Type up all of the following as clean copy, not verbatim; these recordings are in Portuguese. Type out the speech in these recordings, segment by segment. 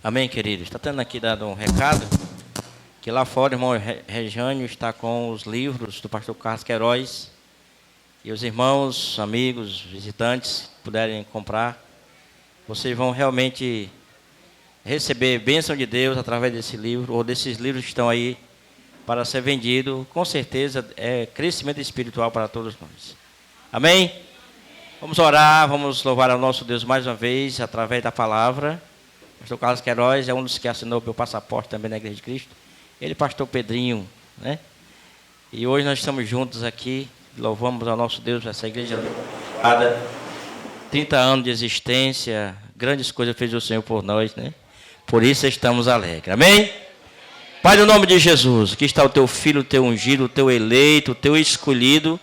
Amém, queridos? Está tendo aqui dado um recado, que lá fora o irmão Rejânio está com os livros do pastor Carlos Queiroz, e os irmãos, amigos, visitantes, puderem comprar, vocês vão realmente receber bênção de Deus através desse livro, ou desses livros que estão aí para ser vendido. Com certeza é crescimento espiritual para todos nós. Amém? Vamos orar, vamos louvar ao nosso Deus mais uma vez, através da palavra. O pastor Carlos Queiroz é um dos que assinou o meu passaporte também na Igreja de Cristo. Ele, pastor Pedrinho, né? E hoje nós estamos juntos aqui, louvamos ao nosso Deus, essa igreja. 30 anos de existência, grandes coisas fez o Senhor por nós, né? Por isso estamos alegres. Amém? Pai, no nome de Jesus, aqui está o teu filho, o teu ungido, o teu eleito, o teu escolhido.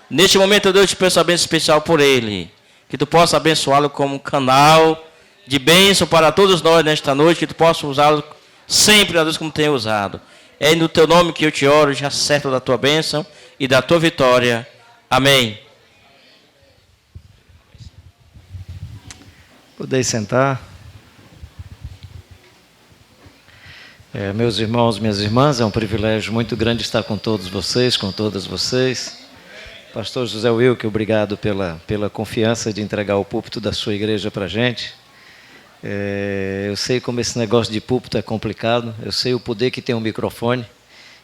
Neste momento, Deus, te peço a bênção especial por ele. Que tu possa abençoá-lo como um canal de bênção para todos nós nesta noite. Que tu possa usá-lo sempre, ó Deus, como tem usado. É no teu nome que eu te oro, já certo da tua bênção e da tua vitória. Amém. Podem sentar. Meus irmãos, minhas irmãs, é um privilégio muito grande estar com todos vocês, com todas vocês. Pastor José Wilke, obrigado pela confiança de entregar o púlpito da sua igreja para a gente. Eu sei como esse negócio de púlpito é complicado, eu sei o poder que tem um microfone.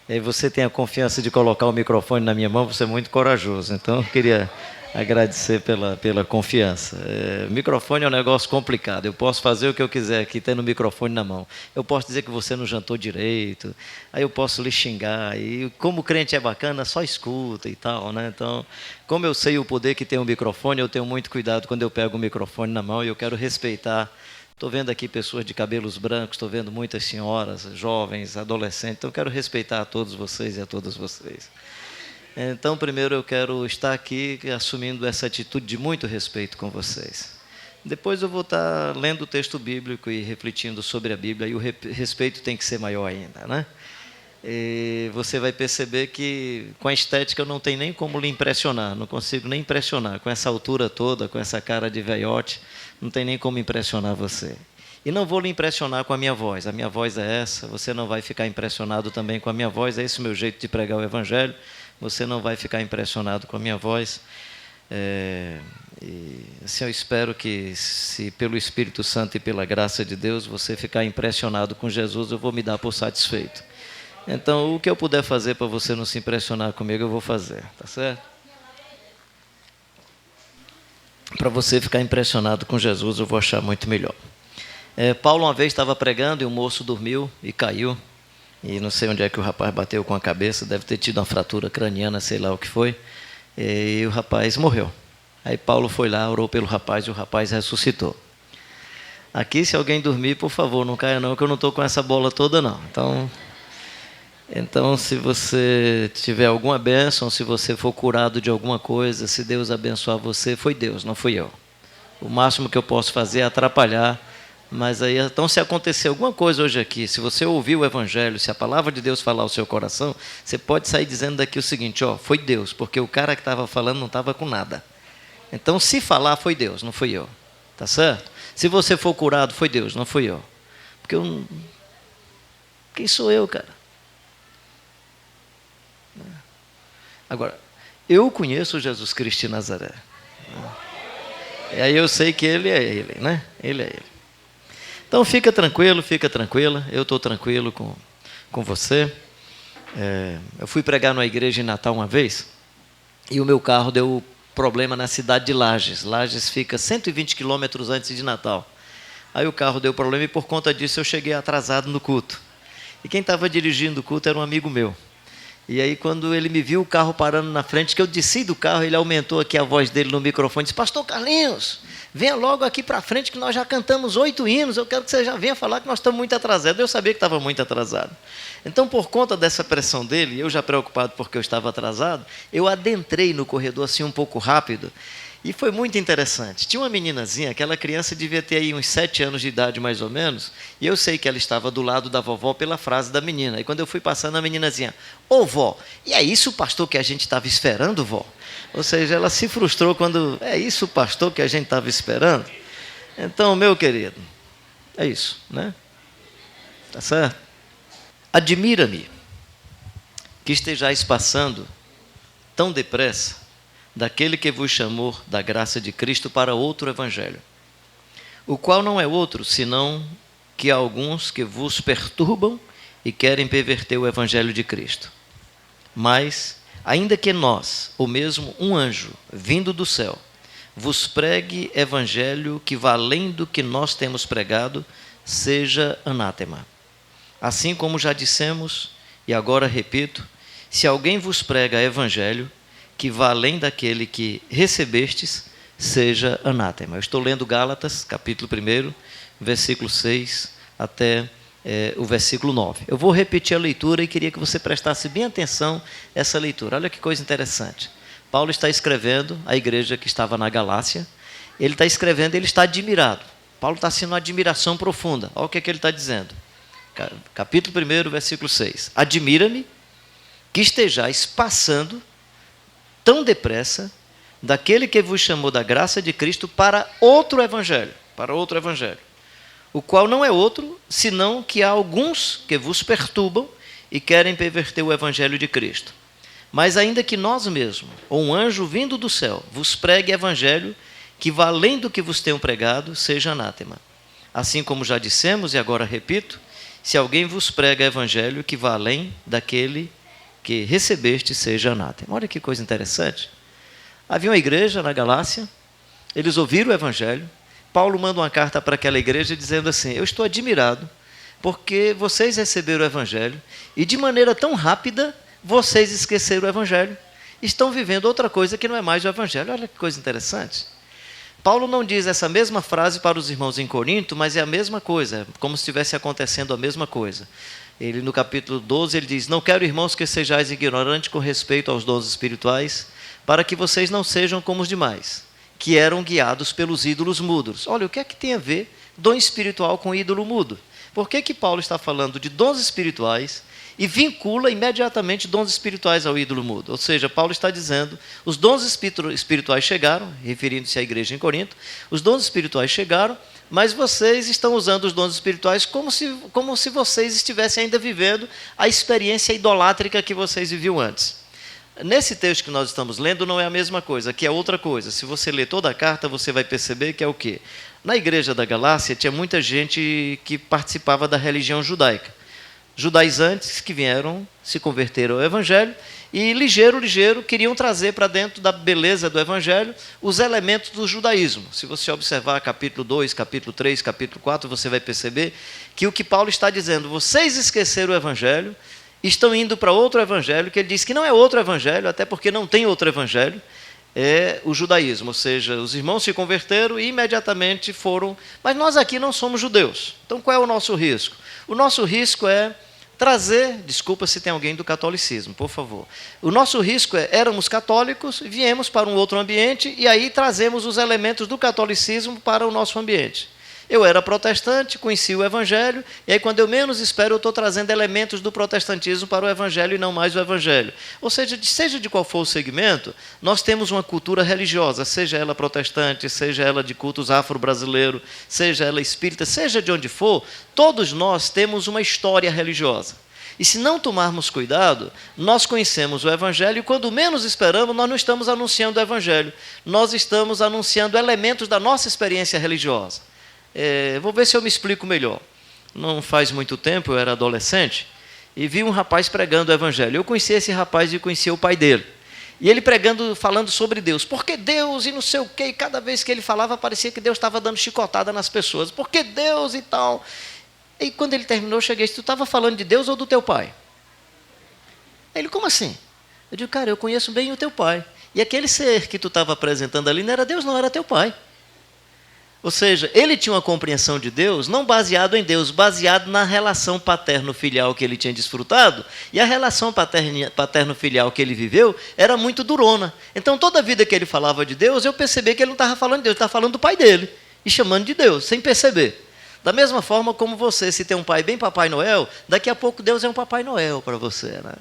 E aí você tem a confiança de colocar o microfone na minha mão, você é muito corajoso. Então eu queria agradecer pela confiança. O microfone é um negócio complicado. Eu posso fazer o que eu quiser aqui, tendo o microfone na mão. Eu posso dizer que você não jantou direito, aí eu posso lhe xingar. E como o crente é bacana, só escuta e tal, né? Então, como eu sei o poder que tem o microfone, eu tenho muito cuidado quando eu pego o microfone na mão e eu quero respeitar. Estou vendo aqui pessoas de cabelos brancos, estou vendo muitas senhoras, jovens, adolescentes. Então, eu quero respeitar a todos vocês e a todas vocês. Então, primeiro eu quero estar aqui assumindo essa atitude de muito respeito com vocês. Depois eu vou estar lendo o texto bíblico e refletindo sobre a Bíblia, e o respeito tem que ser maior ainda, né? E você vai perceber que com a estética eu não tenho nem como lhe impressionar, não consigo nem impressionar. Com essa altura toda, com essa cara de velhote, não tem nem como impressionar você. E não vou lhe impressionar com a minha voz. A minha voz é essa, você não vai ficar impressionado também com a minha voz, é esse o meu jeito de pregar o Evangelho. Você não vai ficar impressionado com a minha voz. Assim, eu espero que, se pelo Espírito Santo e pela graça de Deus, você ficar impressionado com Jesus, eu vou me dar por satisfeito. Então, o que eu puder fazer para você não se impressionar comigo, eu vou fazer, tá certo? Para você ficar impressionado com Jesus, eu vou achar muito melhor. Paulo uma vez estava pregando e um moço dormiu e caiu. E não sei onde é que o rapaz bateu com a cabeça, deve ter tido uma fratura craniana, sei lá o que foi, e o rapaz morreu. Aí Paulo foi lá, orou pelo rapaz e o rapaz ressuscitou. Aqui, se alguém dormir, por favor, não caia não, que eu não estou com essa bola toda não. Então, se você tiver alguma bênção, se você for curado de alguma coisa, se Deus abençoar você, foi Deus, não fui eu. O máximo que eu posso fazer é atrapalhar. Mas aí, então, se acontecer alguma coisa hoje aqui, se você ouvir o Evangelho, se a palavra de Deus falar ao seu coração, você pode sair dizendo daqui o seguinte, foi Deus, porque o cara que estava falando não estava com nada. Então, se falar, foi Deus, não fui eu. Tá certo? Se você for curado, foi Deus, não fui eu. Porque quem sou eu, cara? Agora, eu conheço Jesus Cristo de Nazaré. E aí eu sei que Ele é Ele, né? Ele é Ele. Então fica tranquilo, fica tranquila, eu estou tranquilo com você. Eu fui pregar numa igreja em Natal uma vez, e o meu carro deu problema na cidade de Lages. Lages fica 120 quilômetros antes de Natal. Aí o carro deu problema e por conta disso eu cheguei atrasado no culto. E quem estava dirigindo o culto era um amigo meu. E aí quando ele me viu o carro parando na frente, que eu desci do carro, ele aumentou aqui a voz dele no microfone e disse, Pastor Carlinhos, venha logo aqui para frente que nós já cantamos 8 hinos, eu quero que você já venha falar que nós estamos muito atrasados. Eu sabia que estava muito atrasado. Então, por conta dessa pressão dele, eu já preocupado porque eu estava atrasado, eu adentrei no corredor assim um pouco rápido, e foi muito interessante. Tinha uma meninazinha, aquela criança devia ter aí uns 7 anos de idade mais ou menos, e eu sei que ela estava do lado da vovó pela frase da menina. E quando eu fui passando, a meninazinha, ô vó, e é isso, pastor, que a gente estava esperando, vó? Ou seja, ela se frustrou quando, é isso, pastor, que a gente estava esperando? Então, meu querido, é isso, né? Tá certo? Admira-me que estejais passando tão depressa daquele que vos chamou da graça de Cristo para outro evangelho, o qual não é outro, senão que há alguns que vos perturbam e querem perverter o evangelho de Cristo. Mas, ainda que nós, ou mesmo um anjo, vindo do céu, vos pregue evangelho que vá além do que nós temos pregado, seja anátema. Assim como já dissemos, e agora repito, se alguém vos prega evangelho que vá além daquele que recebestes, seja anátema. Eu estou lendo Gálatas, capítulo 1, versículo 6 até o versículo 9. Eu vou repetir a leitura e queria que você prestasse bem atenção a essa leitura. Olha que coisa interessante. Paulo está escrevendo à igreja que estava na Galácia. Ele está escrevendo, ele está admirado. Paulo está sendo uma admiração profunda. Olha o que ele está dizendo. Capítulo 1, versículo 6. Admira-me que estejais passando tão depressa daquele que vos chamou da graça de Cristo para outro evangelho, o qual não é outro, senão que há alguns que vos perturbam e querem perverter o evangelho de Cristo. Mas ainda que nós mesmos, ou um anjo vindo do céu, vos pregue evangelho que vá além do que vos tenham pregado, seja anátema. Assim como já dissemos, e agora repito, se alguém vos prega evangelho que vá além daquele que recebeste, seja anátema. Olha que coisa interessante. Havia uma igreja na Galácia, eles ouviram o evangelho. Paulo manda uma carta para aquela igreja dizendo assim: eu estou admirado porque vocês receberam o evangelho e de maneira tão rápida vocês esqueceram o evangelho, estão vivendo outra coisa que não é mais o evangelho. Olha que coisa interessante. Paulo não diz essa mesma frase para os irmãos em Corinto, mas é a mesma coisa, como se estivesse acontecendo a mesma coisa. Ele, no capítulo 12, ele diz: não quero, irmãos, que sejais ignorantes com respeito aos dons espirituais, para que vocês não sejam como os demais, que eram guiados pelos ídolos mudos. Olha, o que é que tem a ver dom espiritual com ídolo mudo? Por que Paulo está falando de dons espirituais e vincula imediatamente dons espirituais ao ídolo mudo? Ou seja, Paulo está dizendo, os dons espirituais chegaram, referindo-se à igreja em Corinto, os dons espirituais chegaram, mas vocês estão usando os dons espirituais como se vocês estivessem ainda vivendo a experiência idolátrica que vocês viviam antes. Nesse texto que nós estamos lendo não é a mesma coisa, que é outra coisa. Se você ler toda a carta, você vai perceber que é o quê? Na igreja da Galácia tinha muita gente que participava da religião judaica. Judaizantes que vieram, se converteram ao evangelho e ligeiro, queriam trazer para dentro da beleza do evangelho os elementos do judaísmo. Se você observar capítulo 2, capítulo 3, capítulo 4, você vai perceber que o que Paulo está dizendo, vocês esqueceram o evangelho, estão indo para outro evangelho, que ele diz que não é outro evangelho, até porque não tem outro evangelho, é o judaísmo. Ou seja, os irmãos se converteram e imediatamente foram, mas nós aqui não somos judeus. Então qual é o nosso risco? O nosso risco é trazer, desculpa se tem alguém do catolicismo, por favor. O nosso risco é, éramos católicos, viemos para um outro ambiente e aí trazemos os elementos do catolicismo para o nosso ambiente. Eu era protestante, conheci o evangelho, e aí quando eu menos espero, eu estou trazendo elementos do protestantismo para o evangelho e não mais o evangelho. Ou seja de qual for o segmento, nós temos uma cultura religiosa, seja ela protestante, seja ela de cultos afro-brasileiro, seja ela espírita, seja de onde for, todos nós temos uma história religiosa. E se não tomarmos cuidado, nós conhecemos o evangelho e quando menos esperamos, nós não estamos anunciando o evangelho, nós estamos anunciando elementos da nossa experiência religiosa. Vou ver se eu me explico melhor. Não faz muito tempo, eu era adolescente, e vi um rapaz pregando o evangelho. Eu conheci esse rapaz e conhecia o pai dele. E ele pregando, falando sobre Deus. Porque Deus e não sei o quê, e cada vez que ele falava, parecia que Deus estava dando chicotada nas pessoas. Porque Deus e tal. E quando ele terminou, eu cheguei e disse: tu estava falando de Deus ou do teu pai? Ele: como assim? Eu digo: cara, eu conheço bem o teu pai. E aquele ser que tu estava apresentando ali não era Deus, não, era teu pai. Ou seja, ele tinha uma compreensão de Deus, não baseado em Deus, baseado na relação paterno-filial que ele tinha desfrutado, e a relação paterno-filial que ele viveu era muito durona. Então, toda a vida que ele falava de Deus, eu percebi que ele não estava falando de Deus, ele estava falando do pai dele, e chamando de Deus, sem perceber. Da mesma forma como você, se tem um pai bem Papai Noel, daqui a pouco Deus é um Papai Noel para você, né?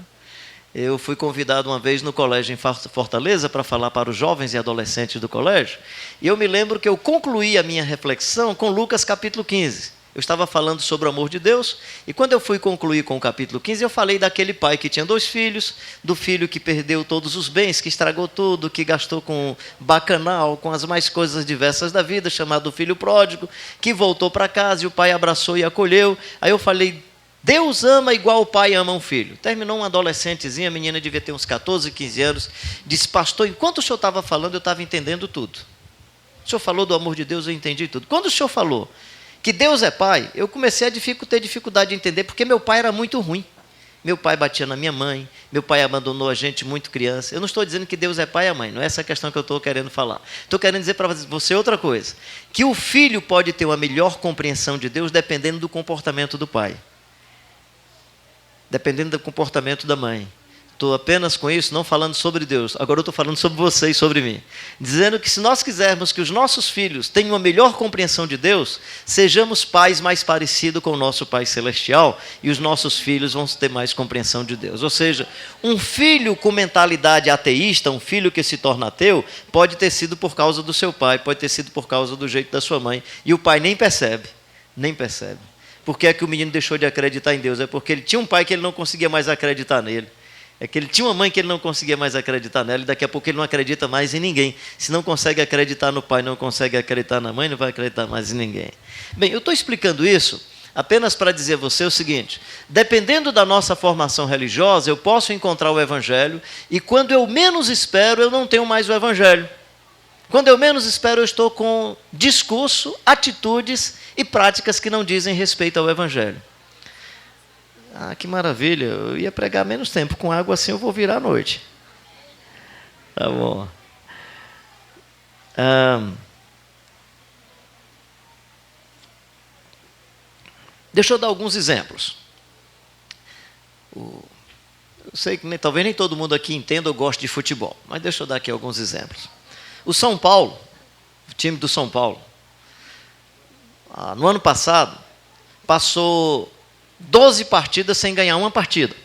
Eu fui convidado uma vez no colégio em Fortaleza para falar para os jovens e adolescentes do colégio, e eu me lembro que eu concluí a minha reflexão com Lucas capítulo 15. eu estava falando sobre o amor de Deus, e quando eu fui concluir com o capítulo 15, eu falei daquele pai que tinha 2 filhos, do filho que perdeu todos os bens, que estragou tudo, que gastou com bacanal, com as mais coisas diversas da vida, chamado filho pródigo, que voltou para casa e o pai abraçou e acolheu. Aí eu falei, Deus ama igual o pai ama um filho. Terminou uma adolescentezinha, a menina devia ter uns 14, 15 anos, disse, pastor, enquanto o senhor estava falando, eu estava entendendo tudo. O senhor falou do amor de Deus, eu entendi tudo. Quando o senhor falou que Deus é pai, eu comecei a ter dificuldade de entender, porque meu pai era muito ruim. Meu pai batia na minha mãe, meu pai abandonou a gente muito criança. Eu não estou dizendo que Deus é pai e mãe, não é essa a questão que eu estou querendo falar. Estou querendo dizer para você outra coisa, que o filho pode ter uma melhor compreensão de Deus dependendo do comportamento do pai. Dependendo do comportamento da mãe. Estou apenas com isso, não falando sobre Deus. Agora eu estou falando sobre você e sobre mim. Dizendo que se nós quisermos que os nossos filhos tenham uma melhor compreensão de Deus, sejamos pais mais parecidos com o nosso Pai Celestial, e os nossos filhos vão ter mais compreensão de Deus. Ou seja, um filho com mentalidade ateísta, um filho que se torna ateu, pode ter sido por causa do seu pai, pode ter sido por causa do jeito da sua mãe, e o pai nem percebe. Nem percebe. Por que é que o menino deixou de acreditar em Deus? É porque ele tinha um pai que ele não conseguia mais acreditar nele. É que ele tinha uma mãe que ele não conseguia mais acreditar nela, e daqui a pouco ele não acredita mais em ninguém. Se não consegue acreditar no pai, não consegue acreditar na mãe, não vai acreditar mais em ninguém. Bem, eu estou explicando isso apenas para dizer a você o seguinte, dependendo da nossa formação religiosa, eu posso encontrar o Evangelho, e quando eu menos espero, eu não tenho mais o Evangelho. Quando eu menos espero, eu estou com discurso, atitudes e práticas que não dizem respeito ao Evangelho. Ah, que maravilha, eu ia pregar menos tempo, com água assim eu vou virar à noite. Tá bom. Deixa eu dar alguns exemplos. Eu sei que talvez nem todo mundo aqui entenda ou goste de futebol, mas deixa eu dar aqui alguns exemplos. O São Paulo, o time do São Paulo, no ano passado, passou 12 partidas sem ganhar uma partida.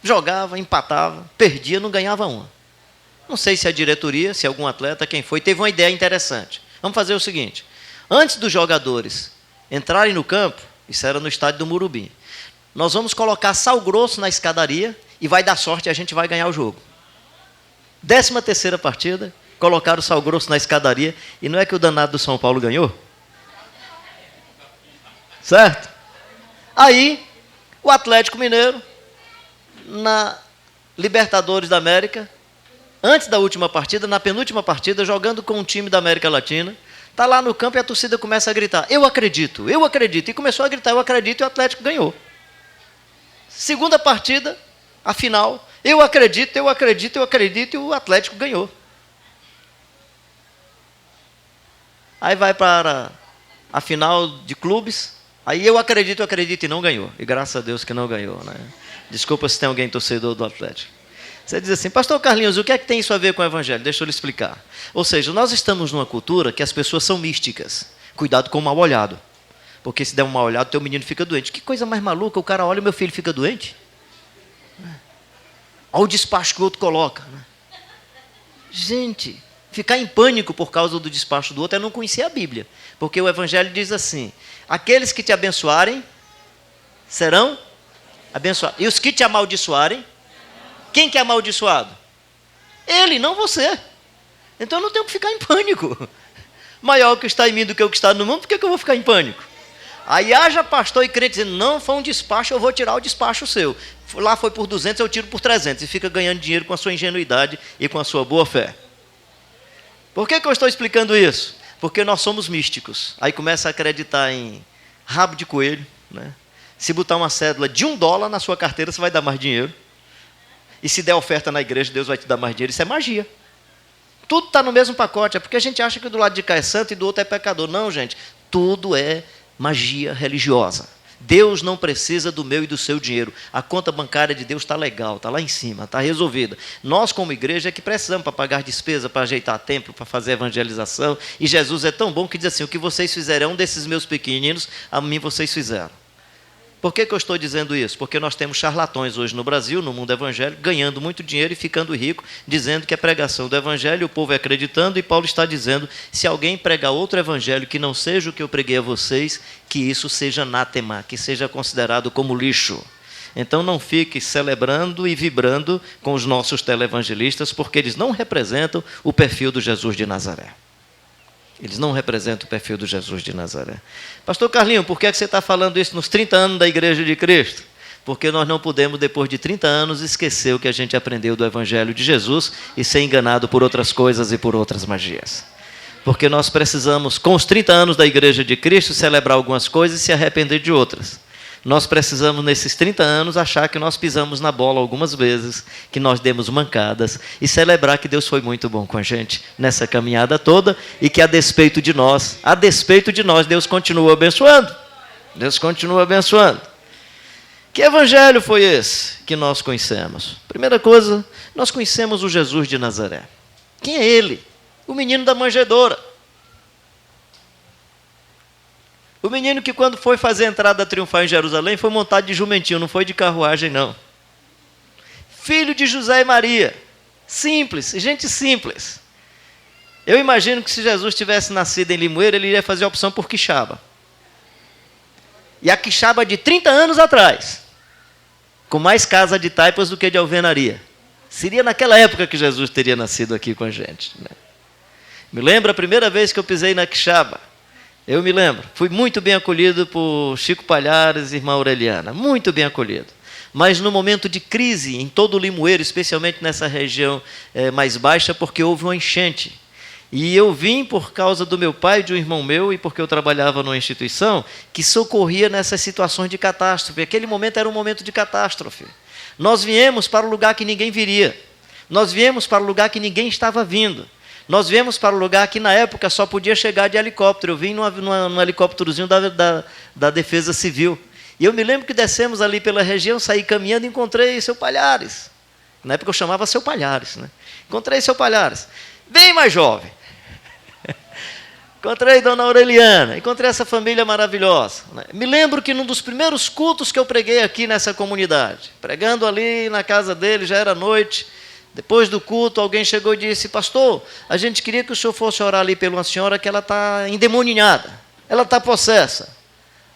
Jogava, empatava, perdia, não ganhava uma. Não sei se a diretoria, se algum atleta, quem foi, teve uma ideia interessante. Vamos fazer o seguinte, antes dos jogadores entrarem no campo, isso era no estádio do Morumbi, nós vamos colocar sal grosso na escadaria e vai dar sorte e a gente vai ganhar o jogo. 13ª partida, colocaram o sal grosso na escadaria, e não é que o danado do São Paulo ganhou? Certo? Aí, o Atlético Mineiro, na Libertadores da América, antes da última partida, na penúltima partida, jogando com um time da América Latina, está lá no campo e a torcida começa a gritar, eu acredito, e começou a gritar, eu acredito, e o Atlético ganhou. Segunda partida, a final, eu acredito, e o Atlético ganhou. Aí vai para a final de clubes, aí eu acredito e não ganhou. E graças a Deus que não ganhou, né? Desculpa se tem alguém torcedor do Atlético. Você diz assim, pastor Carlinhos, o que é que tem isso a ver com o Evangelho? Deixa eu lhe explicar. Ou seja, nós estamos numa cultura que as pessoas são místicas. Cuidado com o mal olhado. Porque se der um mal olhado, teu menino fica doente. Que coisa mais maluca, o cara olha e meu filho fica doente. Olha o despacho que o outro coloca. Gente, ficar em pânico por causa do despacho do outro é não conhecer a Bíblia. Porque o Evangelho diz assim, aqueles que te abençoarem serão abençoados. E os que te amaldiçoarem, quem que é amaldiçoado? Ele, não você. Então eu não tenho que ficar em pânico. Maior o que está em mim do que o que está no mundo, por que eu vou ficar em pânico? Aí haja pastor e crente dizendo, não, foi um despacho, eu vou tirar o despacho seu. Lá foi por 200, eu tiro por 300. E fica ganhando dinheiro com a sua ingenuidade e com a sua boa fé. Por que eu estou explicando isso? Porque nós somos místicos. Aí começa a acreditar em rabo de coelho, né? Se botar uma cédula de $1 na sua carteira, você vai dar mais dinheiro. E se der oferta na igreja, Deus vai te dar mais dinheiro. Isso é magia. Tudo está no mesmo pacote. É porque a gente acha que do lado de cá é santo e do outro é pecador. Não, gente. Tudo é magia religiosa. Deus não precisa do meu e do seu dinheiro. A conta bancária de Deus está legal, está lá em cima, está resolvida. Nós, como igreja, é que precisamos para pagar despesa, para ajeitar templo, para fazer evangelização. E Jesus é tão bom que diz assim, o que vocês fizerão desses meus pequeninos, a mim vocês fizeram. Por que eu estou dizendo isso? Porque nós temos charlatões hoje no Brasil, no mundo evangélico, ganhando muito dinheiro e ficando rico, dizendo que é pregação do evangelho, o povo é acreditando, e Paulo está dizendo, se alguém pregar outro evangelho que não seja o que eu preguei a vocês, que isso seja anátema, que seja considerado como lixo. Então não fique celebrando e vibrando com os nossos televangelistas, porque eles não representam o perfil do Jesus de Nazaré. Eles não representam o perfil do Jesus de Nazaré. Pastor Carlinho, por que você está falando isso nos 30 anos da Igreja de Cristo? Porque nós não podemos, depois de 30 anos, esquecer o que a gente aprendeu do Evangelho de Jesus e ser enganado por outras coisas e por outras magias. Porque nós precisamos, com os 30 anos da Igreja de Cristo, celebrar algumas coisas e se arrepender de outras. Nós precisamos, nesses 30 anos, achar que nós pisamos na bola algumas vezes, que nós demos mancadas, e celebrar que Deus foi muito bom com a gente nessa caminhada toda, e que a despeito de nós, Deus continua abençoando. Deus continua abençoando. Que evangelho foi esse que nós conhecemos? Primeira coisa, nós conhecemos o Jesus de Nazaré. Quem é ele? O menino da manjedoura. O menino que, quando foi fazer a entrada triunfal em Jerusalém, foi montado de jumentinho, não foi de carruagem, não. Filho de José e Maria. Simples, gente simples. Eu imagino que se Jesus tivesse nascido em Limoeiro, ele iria fazer a opção por quixaba. E a quixaba de 30 anos atrás, com mais casa de taipas do que de alvenaria. Seria naquela época que Jesus teria nascido aqui com a gente, né? Me lembro a primeira vez que eu pisei na quixaba. Eu me lembro, fui muito bem acolhido por Chico Palhares e irmã Aureliana, muito bem acolhido. Mas no momento de crise, em todo o Limoeiro, especialmente nessa região mais baixa, porque houve uma enchente. E eu vim por causa do meu pai e de um irmão meu, e porque eu trabalhava numa instituição que socorria nessas situações de catástrofe. Aquele momento era um momento de catástrofe. Nós viemos para o lugar que ninguém viria. Nós viemos para o lugar que ninguém estava vindo. Nós viemos para o lugar que na época só podia chegar de helicóptero. Eu vim num helicópterozinho da Defesa Civil. E eu me lembro que descemos ali pela região, saí caminhando e encontrei seu Palhares. Na época eu chamava seu Palhares, né? Encontrei seu Palhares. Bem mais jovem. Encontrei dona Aureliana, encontrei essa família maravilhosa. Me lembro que num dos primeiros cultos que eu preguei aqui nessa comunidade, pregando ali na casa dele, já era noite. Depois do culto, alguém chegou e disse: pastor, a gente queria que o senhor fosse orar ali por uma senhora que ela está endemoninhada, ela está possessa.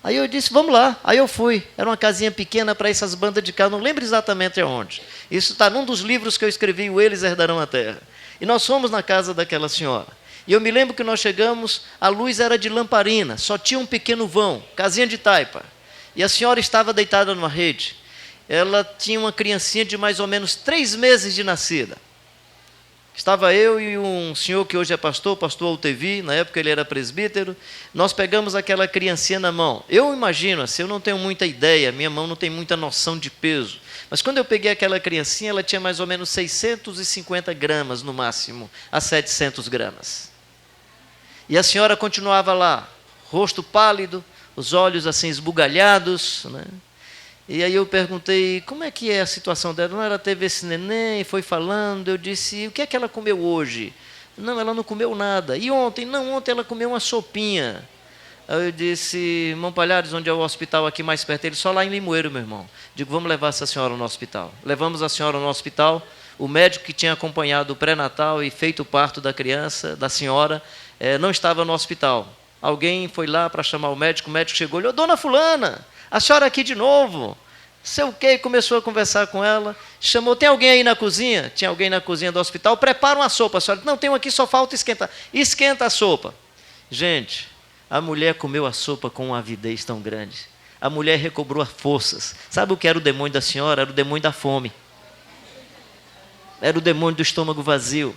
Aí eu disse: vamos lá. Aí eu fui. Era uma casinha pequena para essas bandas de cá, não lembro exatamente aonde. Isso está num dos livros que eu escrevi, o Eles Herdarão a Terra. E nós fomos na casa daquela senhora. E eu me lembro que nós chegamos, a luz era de lamparina, só tinha um pequeno vão, casinha de taipa. E a senhora estava deitada numa rede. Ela tinha uma criancinha de mais ou menos 3 meses de nascida. Estava eu e um senhor que hoje é pastor, pastor Altevi, na época ele era presbítero. Nós pegamos aquela criancinha na mão. Eu imagino, assim, eu não tenho muita ideia, minha mão não tem muita noção de peso. Mas quando eu peguei aquela criancinha, ela tinha mais ou menos 650 gramas no máximo, a 700 gramas. E a senhora continuava lá, rosto pálido, os olhos assim esbugalhados, né? E aí eu perguntei, como é que é a situação dela? Não, ela teve esse neném, foi falando, eu disse, o que é que ela comeu hoje? Não, ela não comeu nada. E ontem? Não, ontem ela comeu uma sopinha. Aí eu disse, irmão Palhares, onde é o hospital aqui mais perto? Ele, só lá em Limoeiro, meu irmão. Digo, vamos levar essa senhora no hospital. Levamos a senhora no hospital, o médico que tinha acompanhado o pré-natal e feito o parto da criança, da senhora, não estava no hospital. Alguém foi lá para chamar o médico chegou e olhou, dona fulana, a senhora aqui de novo, sei o quê, começou a conversar com ela, chamou, tem alguém aí na cozinha? Tinha alguém na cozinha do hospital, prepara uma sopa, a senhora, não, tem um aqui, só falta esquentar, esquenta a sopa. Gente, a mulher comeu a sopa com uma avidez tão grande, a mulher recobrou as forças, sabe o que era o demônio da senhora? Era o demônio da fome, era o demônio do estômago vazio.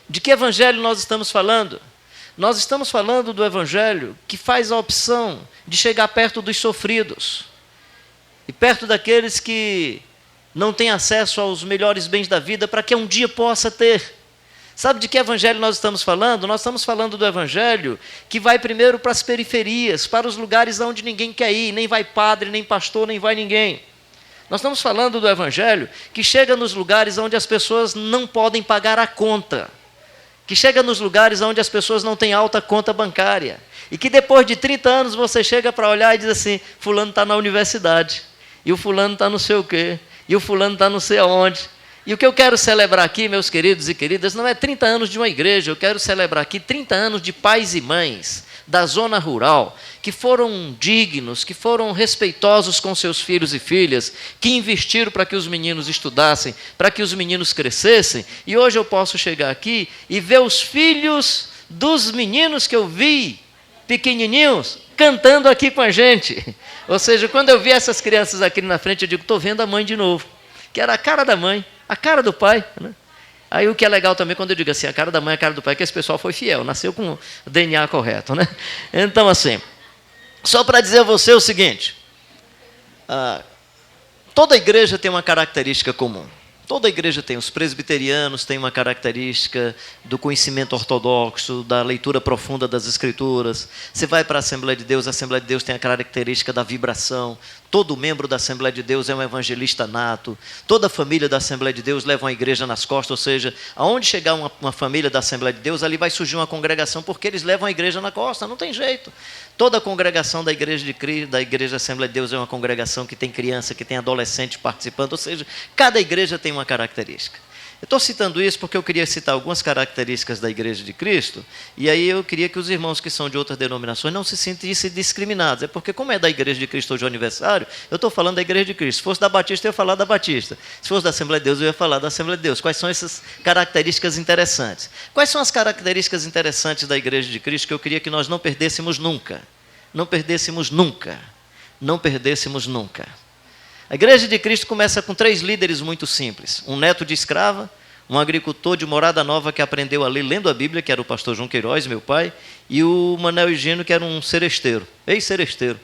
De que evangelho nós estamos falando? Nós estamos falando do evangelho que faz a opção de chegar perto dos sofridos e perto daqueles que não têm acesso aos melhores bens da vida para que um dia possa ter. Sabe de que evangelho nós estamos falando? Nós estamos falando do evangelho que vai primeiro para as periferias, para os lugares onde ninguém quer ir, nem vai padre, nem pastor, nem vai ninguém. Nós estamos falando do evangelho que chega nos lugares onde as pessoas não podem pagar a conta, que chega nos lugares onde as pessoas não têm alta conta bancária, E que depois de 30 anos você chega para olhar e diz assim, fulano está na universidade, e o fulano está não sei o quê, e o fulano está não sei aonde. E o que eu quero celebrar aqui, meus queridos e queridas, não é 30 anos de uma igreja, eu quero celebrar aqui 30 anos de pais e mães da zona rural, que foram dignos, que foram respeitosos com seus filhos e filhas, que investiram para que os meninos estudassem, para que os meninos crescessem, e hoje eu posso chegar aqui e ver os filhos dos meninos que eu vi, pequenininhos, cantando aqui com a gente. Ou seja, quando eu vi essas crianças aqui na frente, eu digo, estou vendo a mãe de novo, que era a cara da mãe, a cara do pai, né? Aí o que é legal também, quando eu digo assim, a cara da mãe, a cara do pai, é que esse pessoal foi fiel, nasceu com o DNA correto, né? Então, assim, só para dizer a você o seguinte, toda igreja tem uma característica comum. Toda igreja tem, os presbiterianos têm uma característica do conhecimento ortodoxo, da leitura profunda das Escrituras. Você vai para a Assembleia de Deus tem a característica da vibração. Todo membro da Assembleia de Deus é um evangelista nato. Toda família da Assembleia de Deus leva uma igreja nas costas, ou seja, aonde chegar uma família da Assembleia de Deus, ali vai surgir uma congregação, porque eles levam a igreja na costa, não tem jeito. Toda a congregação da Igreja de Cristo, da Igreja Assembleia de Deus, é uma congregação que tem criança, que tem adolescente participando, ou seja, cada igreja tem uma característica. Eu estou citando isso porque eu queria citar algumas características da Igreja de Cristo, e aí eu queria que os irmãos que são de outras denominações não se sentissem discriminados. É porque, como é da Igreja de Cristo hoje o aniversário, eu estou falando da Igreja de Cristo. Se fosse da Batista, eu ia falar da Batista. Se fosse da Assembleia de Deus, eu ia falar da Assembleia de Deus. Quais são essas características interessantes? Quais são as características interessantes da Igreja de Cristo que eu queria que nós não perdêssemos nunca? Não perdêssemos nunca. Não perdêssemos nunca. A Igreja de Cristo começa com 3 líderes muito simples. Um neto de escrava, um agricultor de Morada Nova que aprendeu a ler lendo a Bíblia, que era o pastor João Queiroz, meu pai, e o Manuel Higino, que era um seresteiro, ex-seresteiro.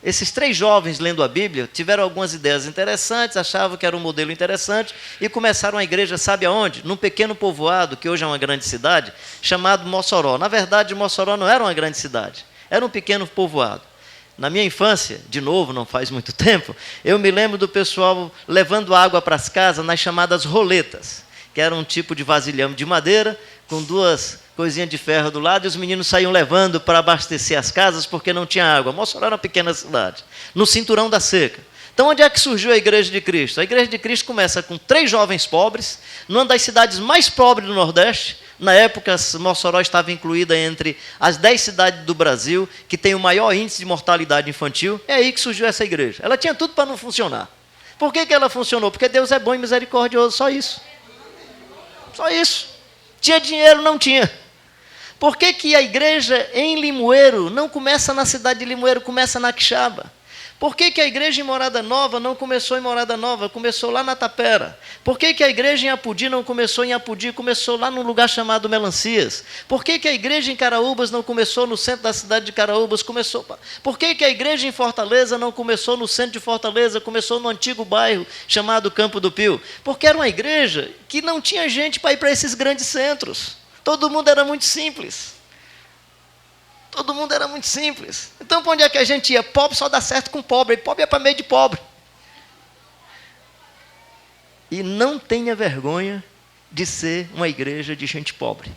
Esses 3 jovens lendo a Bíblia tiveram algumas ideias interessantes, achavam que era um modelo interessante e começaram a igreja, sabe aonde? Num pequeno povoado, que hoje é uma grande cidade, chamado Mossoró. Na verdade, Mossoró não era uma grande cidade, era um pequeno povoado. Na minha infância, de novo, não faz muito tempo, eu me lembro do pessoal levando água para as casas nas chamadas roletas, que era um tipo de vasilhame de madeira, com 2 coisinhas de ferro do lado, e os meninos saíam levando para abastecer as casas, porque não tinha água. Mossoró era uma pequena cidade, no cinturão da seca. Então, onde é que surgiu a Igreja de Cristo? A Igreja de Cristo começa com 3 jovens pobres, numa das cidades mais pobres do Nordeste. Na época, Mossoró estava incluída entre as 10 cidades do Brasil que tem o maior índice de mortalidade infantil. É aí que surgiu essa igreja. Ela tinha tudo para não funcionar. Por que ela funcionou? Porque Deus é bom e misericordioso, só isso. Só isso. Tinha dinheiro? Não tinha. Por que a igreja em Limoeiro não começa na cidade de Limoeiro, começa na Quixaba? Por que a igreja em Morada Nova não começou em Morada Nova, começou lá na Tapera? Por que a igreja em Apudi não começou em Apudi, começou lá num lugar chamado Melancias? Por que a igreja em Caraúbas não começou no centro da cidade de Caraúbas? Por que a igreja em Fortaleza não começou no centro de Fortaleza, começou no antigo bairro chamado Campo do Pio? Porque era uma igreja que não tinha gente para ir para esses grandes centros. Todo mundo era muito simples. Todo mundo era muito simples. Então, para onde é que a gente ia? Pobre só dá certo com pobre. E pobre é para meio de pobre. E não tenha vergonha de ser uma igreja de gente pobre.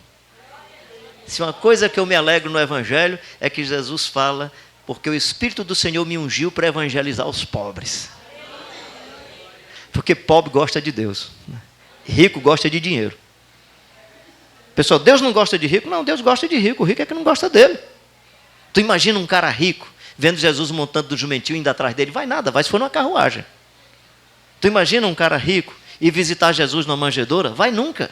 Se uma coisa que eu me alegro no Evangelho é que Jesus fala, porque o Espírito do Senhor me ungiu para evangelizar os pobres. Porque pobre gosta de Deus. Rico gosta de dinheiro. Pessoal, Deus não gosta de rico? Não, Deus gosta de rico. O rico é que não gosta dele. Tu imagina um cara rico, vendo Jesus montando do jumentinho, indo atrás dele, vai nada, vai se for numa carruagem. Tu imagina um cara rico e visitar Jesus numa manjedoura? Vai nunca.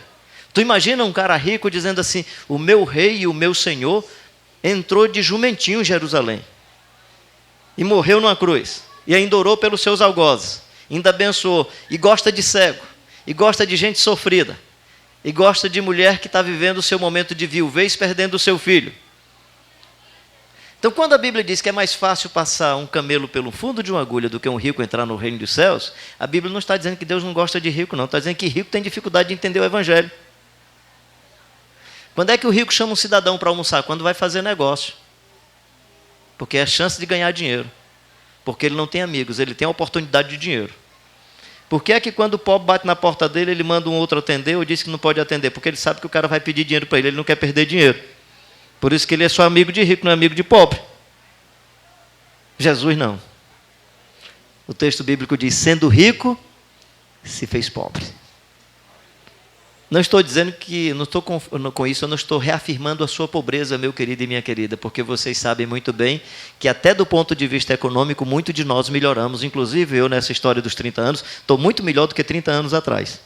Tu imagina um cara rico dizendo assim, o meu rei e o meu senhor entrou de jumentinho em Jerusalém e morreu numa cruz, e ainda orou pelos seus algozes, ainda abençoou, e gosta de cego, e gosta de gente sofrida, e gosta de mulher que está vivendo o seu momento de viuvez, perdendo o seu filho. Então, quando a Bíblia diz que é mais fácil passar um camelo pelo fundo de uma agulha do que um rico entrar no reino dos céus, a Bíblia não está dizendo que Deus não gosta de rico, não. Está dizendo que rico tem dificuldade de entender o Evangelho. Quando é que o rico chama um cidadão para almoçar? Quando vai fazer negócio. Porque é a chance de ganhar dinheiro. Porque ele não tem amigos, ele tem a oportunidade de dinheiro. Por que é que quando o pobre bate na porta dele, ele manda um outro atender ou diz que não pode atender? Porque ele sabe que o cara vai pedir dinheiro para ele não quer perder dinheiro. Por isso que ele é só amigo de rico, não é amigo de pobre. Jesus não. O texto bíblico diz, sendo rico, se fez pobre. Não estou dizendo que, com isso, eu não estou reafirmando a sua pobreza, meu querido e minha querida, porque vocês sabem muito bem que até do ponto de vista econômico, muito de nós melhoramos. Inclusive, eu nessa história dos 30 anos, estou muito melhor do que 30 anos atrás.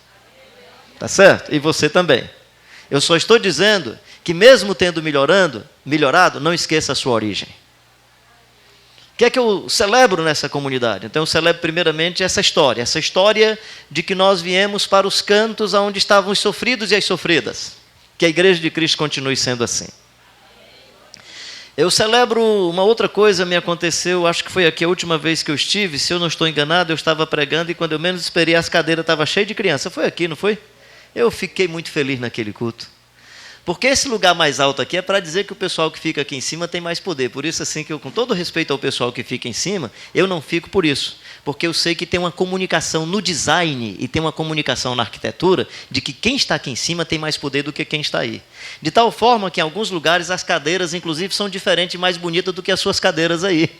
Tá certo? E você também. Eu só estou dizendo que mesmo tendo melhorado, não esqueça a sua origem. O que é que eu celebro nessa comunidade? Então eu celebro primeiramente essa história de que nós viemos para os cantos onde estavam os sofridos e as sofridas. Que a Igreja de Cristo continue sendo assim. Eu celebro uma outra coisa, me aconteceu, acho que foi aqui a última vez que eu estive, se eu não estou enganado, eu estava pregando e quando eu menos esperei as cadeiras estavam cheias de criança. Foi aqui, não foi? Eu fiquei muito feliz naquele culto. Porque esse lugar mais alto aqui é para dizer que o pessoal que fica aqui em cima tem mais poder. Por isso, assim, que eu, com todo respeito ao pessoal que fica em cima, eu não fico por isso. Porque eu sei que tem uma comunicação no design e tem uma comunicação na arquitetura de que quem está aqui em cima tem mais poder do que quem está aí. De tal forma que em alguns lugares as cadeiras, inclusive, são diferentes e mais bonitas do que as suas cadeiras aí.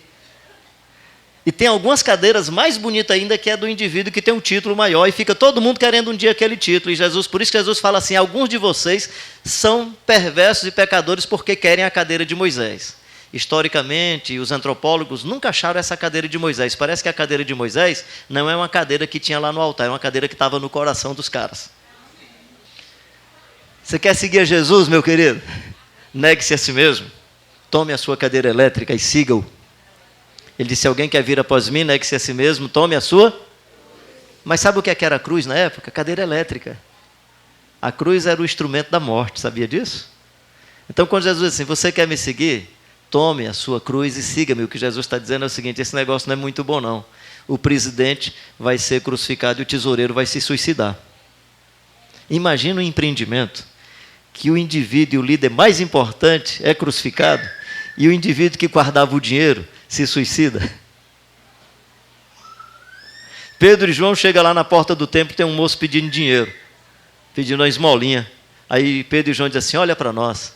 E tem algumas cadeiras mais bonitas ainda que é do indivíduo que tem um título maior e fica todo mundo querendo um dia aquele título. E Jesus, por isso que Jesus fala assim, alguns de vocês são perversos e pecadores porque querem a cadeira de Moisés. Historicamente, os antropólogos nunca acharam essa cadeira de Moisés. Parece que a cadeira de Moisés não é uma cadeira que tinha lá no altar, é uma cadeira que estava no coração dos caras. Você quer seguir a Jesus, meu querido? Negue-se a si mesmo. Tome a sua cadeira elétrica e siga-o. Ele disse, alguém quer vir após mim, negue-se a si mesmo, tome a sua. Mas sabe o que era a cruz na época? Cadeira elétrica. A cruz era o instrumento da morte, sabia disso? Então, quando Jesus disse assim, você quer me seguir? Tome a sua cruz e siga-me. O que Jesus está dizendo é o seguinte, esse negócio não é muito bom, não. O presidente vai ser crucificado e o tesoureiro vai se suicidar. Imagina um empreendimento que o indivíduo e o líder mais importante é crucificado e o indivíduo que guardava o dinheiro se suicida. Pedro e João chegam lá na porta do templo, tem um moço pedindo dinheiro, pedindo uma esmolinha. Aí Pedro e João dizem assim, olha para nós.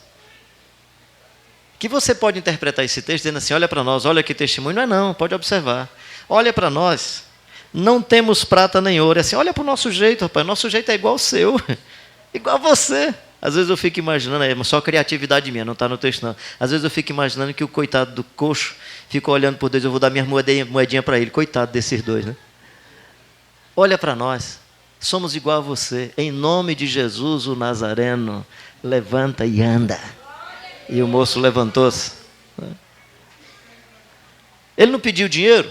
Que você pode interpretar esse texto dizendo assim, olha para nós, olha que testemunho. Não, pode observar. Olha para nós, não temos prata nem ouro. É assim, olha para o nosso jeito, rapaz, nosso jeito é igual ao seu, igual a você. Às vezes eu fico imaginando, é só criatividade minha, não está no texto não. Às vezes eu fico imaginando que o coitado do coxo fica olhando por Deus, eu vou dar minha moedinha para ele. Coitado desses dois, né? Olha para nós, somos igual a você. Em nome de Jesus, o Nazareno, levanta e anda. E o moço levantou-se. Ele não pediu dinheiro?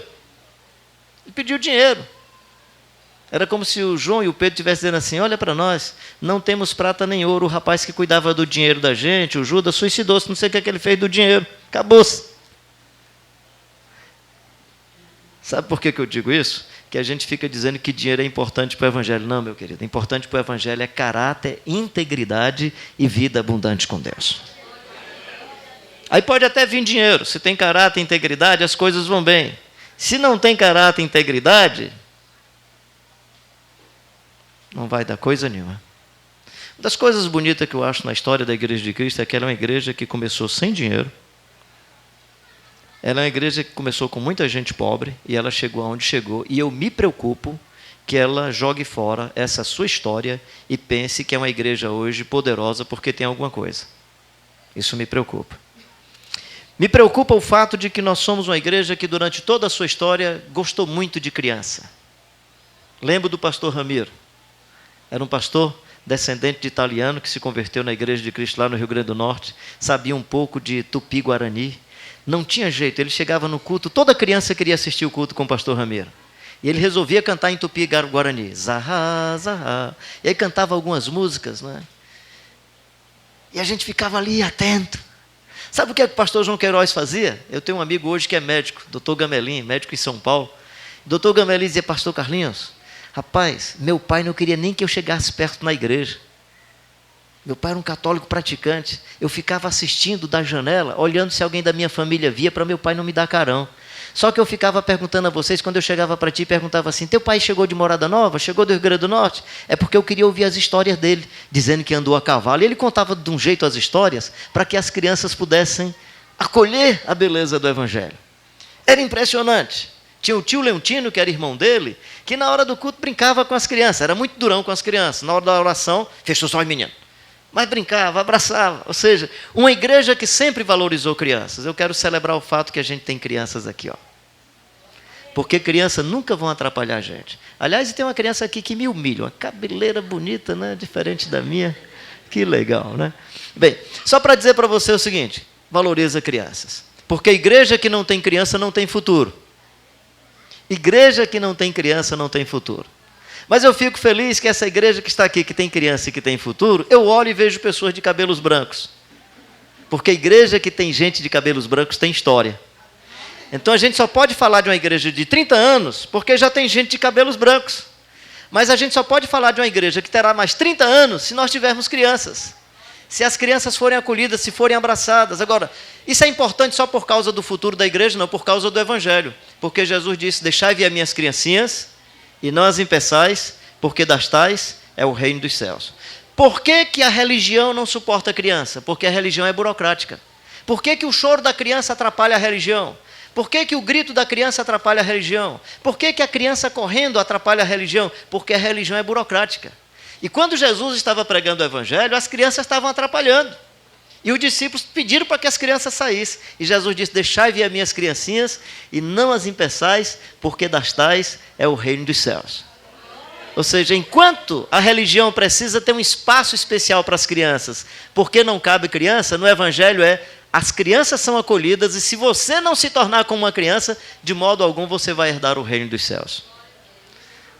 Ele pediu dinheiro. Era como se o João e o Pedro estivessem dizendo assim, olha para nós, não temos prata nem ouro. O rapaz que cuidava do dinheiro da gente, o Judas, suicidou-se, não sei o que ele fez do dinheiro. Acabou-se. Sabe por que eu digo isso? Que a gente fica dizendo que dinheiro é importante para o Evangelho. Não, meu querido, importante para o Evangelho é caráter, integridade e vida abundante com Deus. Aí pode até vir dinheiro. Se tem caráter e integridade, as coisas vão bem. Se não tem caráter e integridade, não vai dar coisa nenhuma. Uma das coisas bonitas que eu acho na história da Igreja de Cristo é que ela é uma igreja que começou sem dinheiro. Ela é uma igreja que começou com muita gente pobre e ela chegou aonde chegou. E eu me preocupo que ela jogue fora essa sua história e pense que é uma igreja hoje poderosa porque tem alguma coisa. Isso me preocupa. Me preocupa o fato de que nós somos uma igreja que durante toda a sua história gostou muito de criança. Lembro do pastor Ramiro. Era um pastor descendente de italiano que se converteu na Igreja de Cristo lá no Rio Grande do Norte. Sabia um pouco de tupi-guarani. Não tinha jeito, ele chegava no culto, toda criança queria assistir o culto com o pastor Ramiro. E ele resolvia cantar em tupi-guarani. Zahá, zahá. E aí cantava algumas músicas, né? E a gente ficava ali atento. Sabe o que o pastor João Queiroz fazia? Eu tenho um amigo hoje que é médico, doutor Gamelin, médico em São Paulo. Doutor Gamelin dizia, pastor Carlinhos, rapaz, meu pai não queria nem que eu chegasse perto na igreja. Meu pai era um católico praticante. Eu ficava assistindo da janela, olhando se alguém da minha família via, para meu pai não me dar carão. Só que eu ficava perguntando a vocês, quando eu chegava para ti, perguntava assim, teu pai chegou de Morada Nova? Chegou do Rio Grande do Norte? É porque eu queria ouvir as histórias dele, dizendo que andou a cavalo. E ele contava de um jeito as histórias, para que as crianças pudessem acolher a beleza do Evangelho. Era impressionante. Tinha o tio Leontino, que era irmão dele, que na hora do culto brincava com as crianças, era muito durão com as crianças. Na hora da oração, fechou só os meninos. Mas brincava, abraçava. Ou seja, uma igreja que sempre valorizou crianças. Eu quero celebrar o fato que a gente tem crianças aqui, ó. Porque crianças nunca vão atrapalhar a gente. Aliás, tem uma criança aqui que me humilha, uma cabeleira bonita, né? Diferente da minha. Que legal, né? Bem, só para dizer para você o seguinte, valoriza crianças. Porque igreja que não tem criança não tem futuro. Igreja que não tem criança não tem futuro. Mas eu fico feliz que essa igreja que está aqui, que tem criança e que tem futuro, eu olho e vejo pessoas de cabelos brancos. Porque a igreja que tem gente de cabelos brancos tem história. Então a gente só pode falar de uma igreja de 30 anos, porque já tem gente de cabelos brancos. Mas a gente só pode falar de uma igreja que terá mais 30 anos se nós tivermos crianças. Se as crianças forem acolhidas, se forem abraçadas. Agora, isso é importante só por causa do futuro da igreja, não por causa do Evangelho. Porque Jesus disse, deixai vir as minhas criancinhas, e não as impeçais, porque das tais é o reino dos céus. Por que que a religião não suporta a criança? Porque a religião é burocrática. Por que que o choro da criança atrapalha a religião? Por que que o grito da criança atrapalha a religião? Por que que a criança correndo atrapalha a religião? Porque a religião é burocrática. E quando Jesus estava pregando o Evangelho, as crianças estavam atrapalhando. E os discípulos pediram para que as crianças saíssem. E Jesus disse, deixai vir as minhas criancinhas e não as impeçais, porque das tais é o reino dos céus. Ou seja, enquanto a religião precisa ter um espaço especial para as crianças, porque não cabe criança, no Evangelho as crianças são acolhidas e se você não se tornar como uma criança, de modo algum você vai herdar o reino dos céus.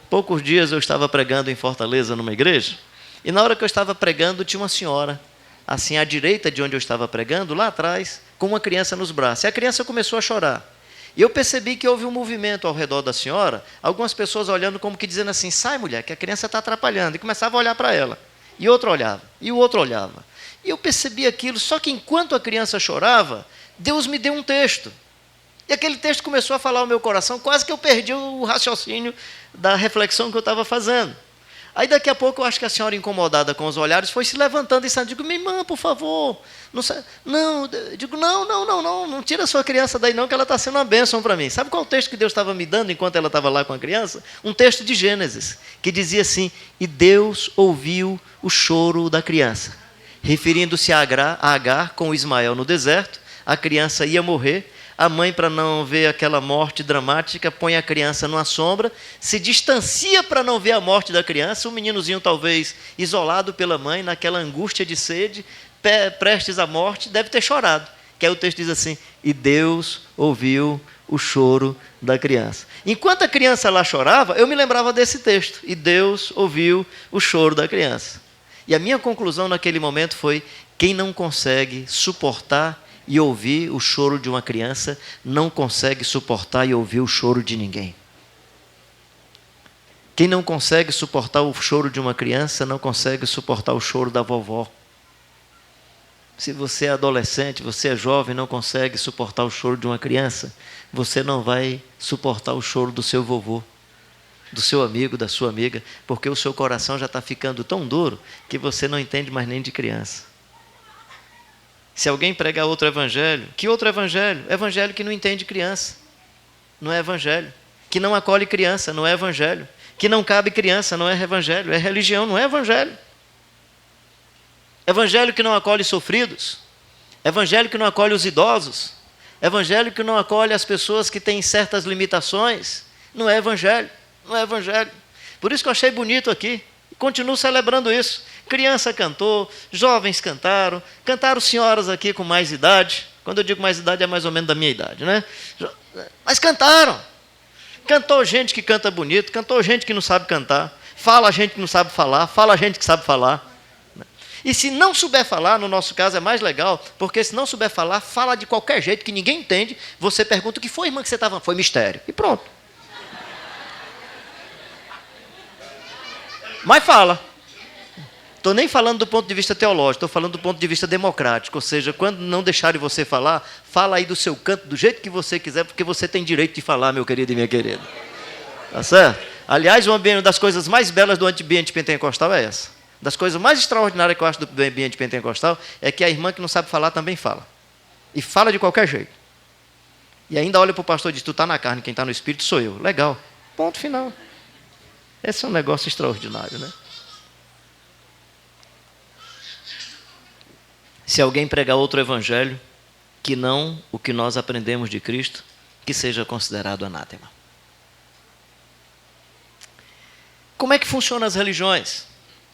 Poucos dias eu estava pregando em Fortaleza, numa igreja, e na hora que eu estava pregando, tinha uma senhora, assim, à direita de onde eu estava pregando, lá atrás, com uma criança nos braços. E a criança começou a chorar. E eu percebi que houve um movimento ao redor da senhora, algumas pessoas olhando como que dizendo assim, sai mulher, que a criança está atrapalhando. E começava a olhar para ela. E outro olhava, e o outro olhava. E eu percebi aquilo, só que enquanto a criança chorava, Deus me deu um texto. E aquele texto começou a falar ao meu coração, quase que eu perdi o raciocínio da reflexão que eu estava fazendo. Aí daqui a pouco eu acho que a senhora, incomodada com os olhares, foi se levantando e saindo. Digo, minha irmã, por favor. Não tira a sua criança daí não, que ela está sendo uma bênção para mim. Sabe qual é o texto que Deus estava me dando enquanto ela estava lá com a criança? Um texto de Gênesis, que dizia assim, e Deus ouviu o choro da criança. Referindo-se a Agar com Ismael no deserto, a criança ia morrer. A mãe, para não ver aquela morte dramática, põe a criança numa sombra, se distancia para não ver a morte da criança, o meninozinho talvez isolado pela mãe, naquela angústia de sede, prestes à morte, deve ter chorado. Que aí o texto diz assim, e Deus ouviu o choro da criança. Enquanto a criança lá chorava, eu me lembrava desse texto, e Deus ouviu o choro da criança. E a minha conclusão naquele momento foi, quem não consegue suportar e ouvir o choro de uma criança, não consegue suportar e ouvir o choro de ninguém. Quem não consegue suportar o choro de uma criança, não consegue suportar o choro da vovó. Se você é adolescente, você é jovem, não consegue suportar o choro de uma criança, você não vai suportar o choro do seu vovô, do seu amigo, da sua amiga, porque o seu coração já está ficando tão duro que você não entende mais nem de criança. Se alguém pregar outro evangelho, que outro evangelho? Evangelho que não entende criança, não é evangelho. Que não acolhe criança, não é evangelho. Que não cabe criança, não é evangelho. É religião, não é evangelho. Evangelho que não acolhe sofridos. Evangelho que não acolhe os idosos. Evangelho que não acolhe as pessoas que têm certas limitações. Não é evangelho, não é evangelho. Por isso que eu achei bonito aqui. Continuo celebrando isso. Criança cantou, jovens cantaram senhoras aqui com mais idade. Quando eu digo mais idade, é mais ou menos da minha idade, né? Mas cantaram. Cantou gente que canta bonito, cantou gente que não sabe cantar, fala gente que não sabe falar, fala gente que sabe falar. E se não souber falar, no nosso caso é mais legal, porque se não souber falar, fala de qualquer jeito que ninguém entende. Você pergunta o que foi, irmã, que você estava? Foi mistério. E pronto. Mas fala. Estou nem falando do ponto de vista teológico, estou falando do ponto de vista democrático. Ou seja, quando não deixarem você falar, fala aí do seu canto, do jeito que você quiser, porque você tem direito de falar, meu querido e minha querida. Tá certo? Aliás, uma das coisas mais belas do ambiente pentecostal é essa. Das coisas mais extraordinárias que eu acho do ambiente pentecostal é que a irmã que não sabe falar também fala. E fala de qualquer jeito. E ainda olha para o pastor e diz, tu está na carne, quem está no espírito sou eu. Legal. Ponto final. Esse é um negócio extraordinário, né? Se alguém pregar outro evangelho, que não o que nós aprendemos de Cristo, que seja considerado anátema. Como é que funcionam as religiões?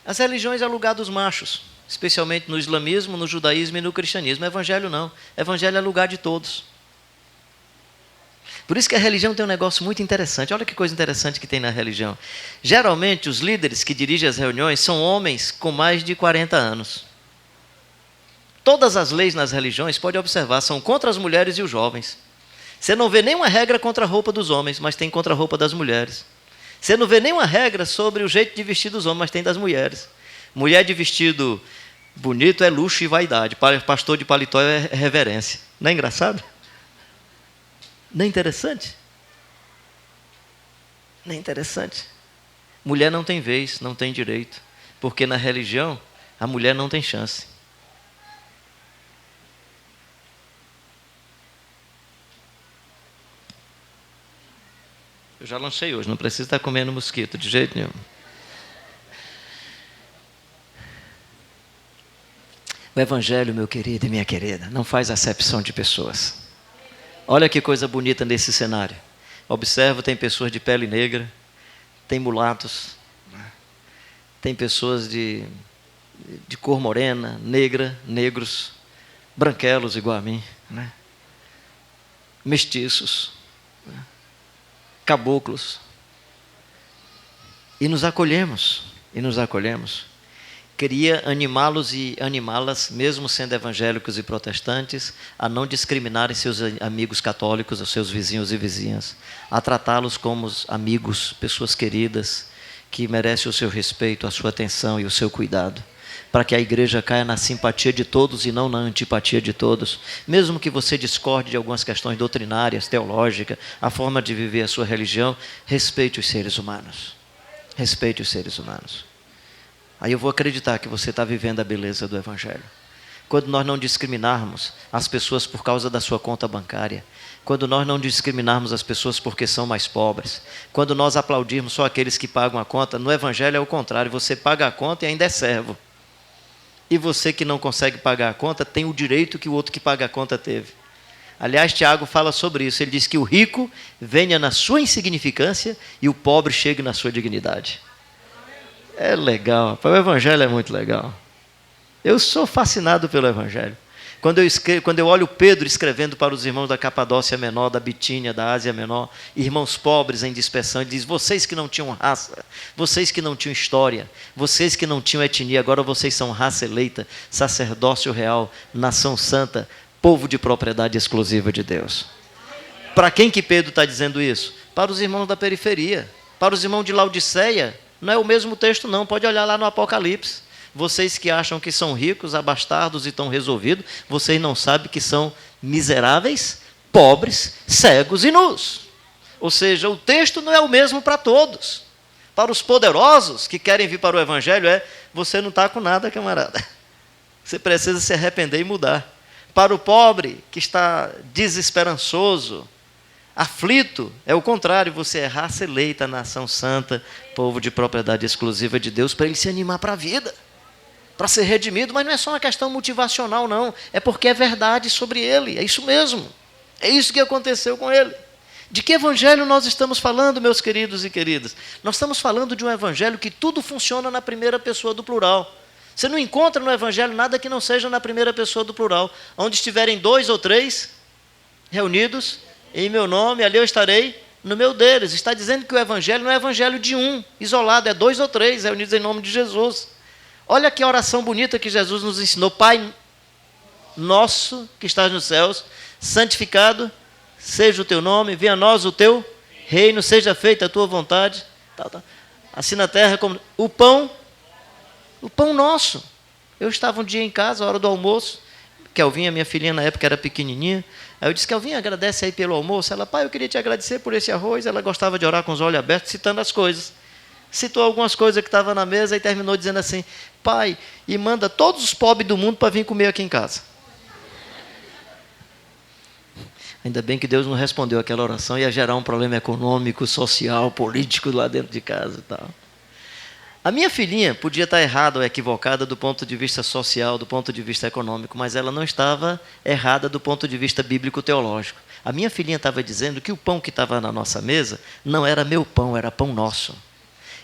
As religiões é o lugar dos machos, especialmente no islamismo, no judaísmo e no cristianismo. O evangelho não. O evangelho é lugar de todos. Por isso que a religião tem um negócio muito interessante. Olha que coisa interessante que tem na religião. Geralmente, os líderes que dirigem as reuniões são homens com mais de 40 anos. Todas as leis nas religiões, pode observar, são contra as mulheres e os jovens. Você não vê nenhuma regra contra a roupa dos homens, mas tem contra a roupa das mulheres. Você não vê nenhuma regra sobre o jeito de vestir dos homens, mas tem das mulheres. Mulher de vestido bonito é luxo e vaidade. Pastor de paletó é reverência. Não é engraçado? Não é interessante? Não é interessante? Mulher não tem vez, não tem direito. Porque na religião, a mulher não tem chance. Eu já lancei hoje, não precisa estar comendo mosquito, de jeito nenhum. O evangelho, meu querido e minha querida, não faz acepção de pessoas. Olha que coisa bonita nesse cenário. Observa, tem pessoas de pele negra, tem mulatos, tem pessoas de cor morena, negra, negros, branquelos igual a mim, né? Mestiços, caboclos, e nos acolhemos. Queria animá-los e animá-las, mesmo sendo evangélicos e protestantes, a não discriminarem seus amigos católicos, os seus vizinhos e vizinhas, a tratá-los como amigos, pessoas queridas, que merecem o seu respeito, a sua atenção e o seu cuidado, para que a igreja caia na simpatia de todos e não na antipatia de todos. Mesmo que você discorde de algumas questões doutrinárias, teológicas, a forma de viver a sua religião, respeite os seres humanos. Respeite os seres humanos. Aí eu vou acreditar que você está vivendo a beleza do evangelho. Quando nós não discriminarmos as pessoas por causa da sua conta bancária, quando nós não discriminarmos as pessoas porque são mais pobres, quando nós aplaudirmos só aqueles que pagam a conta, no evangelho é o contrário, você paga a conta e ainda é servo. E você que não consegue pagar a conta, tem o direito que o outro que paga a conta teve. Aliás, Tiago fala sobre isso. Ele diz que o rico venha na sua insignificância e o pobre chegue na sua dignidade. É legal. O evangelho é muito legal. Eu sou fascinado pelo evangelho. Quando eu olho Pedro escrevendo para os irmãos da Capadócia Menor, da Bitínia, da Ásia Menor, irmãos pobres em dispersão, ele diz, vocês que não tinham raça, vocês que não tinham história, vocês que não tinham etnia, agora vocês são raça eleita, sacerdócio real, nação santa, povo de propriedade exclusiva de Deus. Para quem que Pedro está dizendo isso? Para os irmãos da periferia, para os irmãos de Laodiceia. Não é o mesmo texto não, pode olhar lá no Apocalipse. Vocês que acham que são ricos, abastardos e estão resolvidos, vocês não sabem que são miseráveis, pobres, cegos e nus. Ou seja, o texto não é o mesmo para todos. Para os poderosos que querem vir para o evangelho você não está com nada, camarada. Você precisa se arrepender e mudar. Para o pobre que está desesperançoso, aflito, é o contrário, você é raça eleita, nação santa, povo de propriedade exclusiva de Deus, para ele se animar para a vida, para ser redimido. Mas não é só uma questão motivacional, não, é porque é verdade sobre ele, é isso mesmo, é isso que aconteceu com ele. De que evangelho nós estamos falando, meus queridos e queridas? Nós estamos falando de um evangelho que tudo funciona na primeira pessoa do plural. Você não encontra no evangelho nada que não seja na primeira pessoa do plural. Onde estiverem 2 ou 3 reunidos em meu nome, ali eu estarei no meio deles. Está dizendo que o evangelho não é evangelho de um, isolado, é 2 ou 3 reunidos em nome de Jesus. Olha que oração bonita que Jesus nos ensinou. Pai nosso que estás nos céus, santificado seja o teu nome, venha a nós o teu reino, seja feita a tua vontade, assim na terra como o pão O pão nosso. Eu estava um dia em casa, a hora do almoço. Kelvinha, minha filhinha na época era pequenininha. Aí eu disse, Kelvinha, agradece aí pelo almoço. Ela, pai, eu queria te agradecer por esse arroz. Ela gostava de orar com os olhos abertos, citando as coisas. Citou algumas coisas que estavam na mesa e terminou dizendo assim, pai, e manda todos os pobres do mundo para vir comer aqui em casa. Ainda bem que Deus não respondeu aquela oração, ia gerar um problema econômico, social, político lá dentro de casa e tal. A minha filhinha podia estar errada ou equivocada do ponto de vista social, do ponto de vista econômico, mas ela não estava errada do ponto de vista bíblico-teológico. A minha filhinha estava dizendo que o pão que estava na nossa mesa não era meu pão, era pão nosso.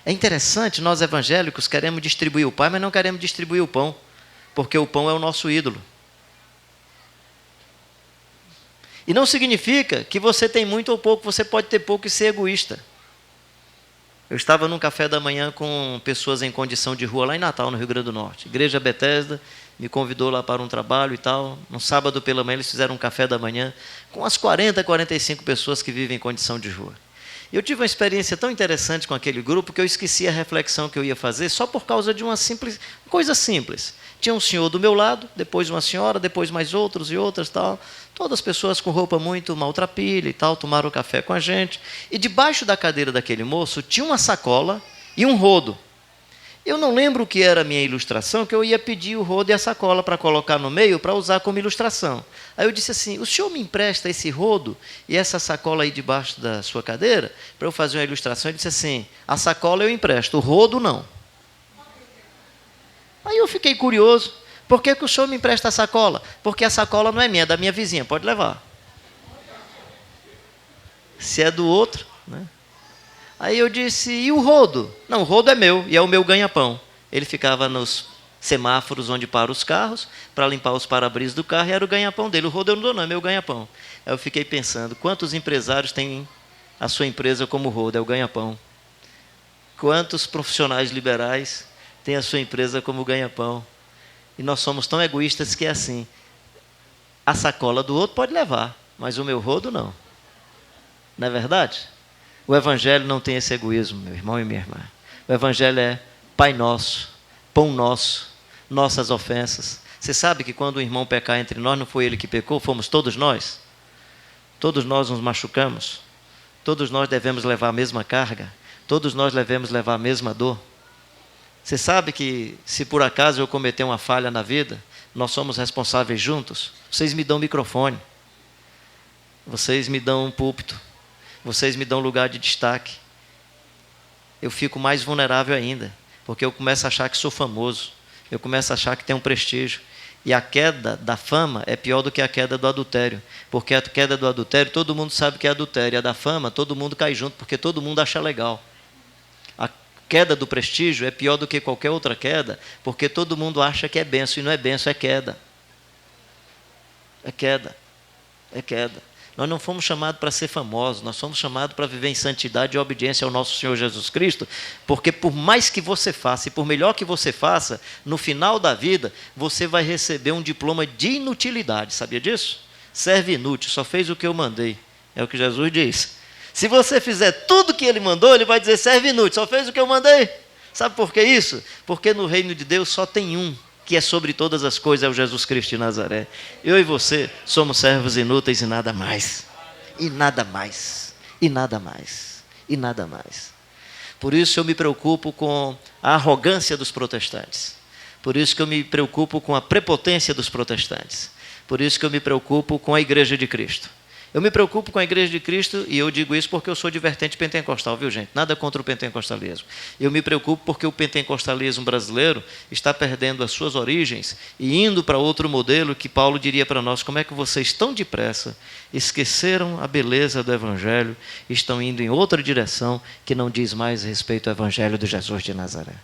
É interessante, nós evangélicos queremos distribuir o pão, mas não queremos distribuir o pão, porque o pão é o nosso ídolo. E não significa que você tem muito ou pouco, você pode ter pouco e ser egoísta. Eu estava num café da manhã com pessoas em condição de rua lá em Natal, no Rio Grande do Norte. Igreja Bethesda me convidou lá para um trabalho e tal. No sábado pela manhã eles fizeram um café da manhã com as 40, 45 pessoas que vivem em condição de rua. Eu tive uma experiência tão interessante com aquele grupo que eu esqueci a reflexão que eu ia fazer só por causa de uma coisa simples. Tinha um senhor do meu lado, depois uma senhora, depois mais outros e outras tal. Todas as pessoas com roupa muito maltrapilha e tal, tomaram café com a gente. E debaixo da cadeira daquele moço tinha uma sacola e um rodo. Eu não lembro o que era a minha ilustração, que eu ia pedir o rodo e a sacola para colocar no meio, para usar como ilustração. Aí eu disse assim, o senhor me empresta esse rodo e essa sacola aí debaixo da sua cadeira, para eu fazer uma ilustração? Ele disse assim, a sacola eu empresto, o rodo não. Aí eu fiquei curioso, por que o senhor me empresta a sacola? Porque a sacola não é minha, é da minha vizinha, pode levar. Se é do outro, né? Aí eu disse, e o rodo? Não, o rodo é meu, e é o meu ganha-pão. Ele ficava nos semáforos onde param os carros, para limpar os para-brisas do carro, e era o ganha-pão dele. O rodo eu não dou não, é meu ganha-pão. Aí eu fiquei pensando, quantos empresários têm a sua empresa como rodo? É o ganha-pão. Quantos profissionais liberais têm a sua empresa como ganha-pão? E nós somos tão egoístas que é assim, a sacola do outro pode levar, mas o meu rodo não. Não é verdade? O Evangelho não tem esse egoísmo, meu irmão e minha irmã. O Evangelho é Pai nosso, pão nosso, nossas ofensas. Você sabe que quando o irmão pecar entre nós, não foi ele que pecou, fomos todos nós? Todos nós nos machucamos. Todos nós devemos levar a mesma carga. Todos nós devemos levar a mesma dor. Você sabe que se por acaso eu cometer uma falha na vida, nós somos responsáveis juntos? Vocês me dão microfone. Vocês me dão um púlpito. Vocês me dão lugar de destaque. Eu fico mais vulnerável ainda, porque eu começo a achar que sou famoso. Eu começo a achar que tenho um prestígio. E a queda da fama é pior do que a queda do adultério. Porque a queda do adultério, todo mundo sabe que é adultério. E a da fama, todo mundo cai junto, porque todo mundo acha legal. A queda do prestígio é pior do que qualquer outra queda, porque todo mundo acha que é bênção. E não é bênção, é queda. É queda. É queda. Nós não fomos chamados para ser famosos, nós fomos chamados para viver em santidade e obediência ao nosso Senhor Jesus Cristo, porque por mais que você faça e por melhor que você faça, no final da vida, você vai receber um diploma de inutilidade, sabia disso? Serve inútil, só fez o que eu mandei, é o que Jesus diz. Se você fizer tudo o que ele mandou, ele vai dizer, serve inútil, só fez o que eu mandei. Sabe por que isso? Porque no reino de Deus só tem um, que é sobre todas as coisas, é o Jesus Cristo de Nazaré. Eu e você somos servos inúteis e nada mais. E nada mais. E nada mais. E nada mais. Por isso eu me preocupo com a arrogância dos protestantes. Por isso que eu me preocupo com a prepotência dos protestantes. Por isso que eu me preocupo com a Igreja de Cristo. Eu me preocupo com a Igreja de Cristo, e eu digo isso porque eu sou de vertente pentecostal, viu gente? Nada contra o pentecostalismo. Eu me preocupo porque o pentecostalismo brasileiro está perdendo as suas origens e indo para outro modelo que Paulo diria para nós, como é que vocês tão depressa esqueceram a beleza do Evangelho e estão indo em outra direção que não diz mais respeito ao Evangelho de Jesus de Nazaré.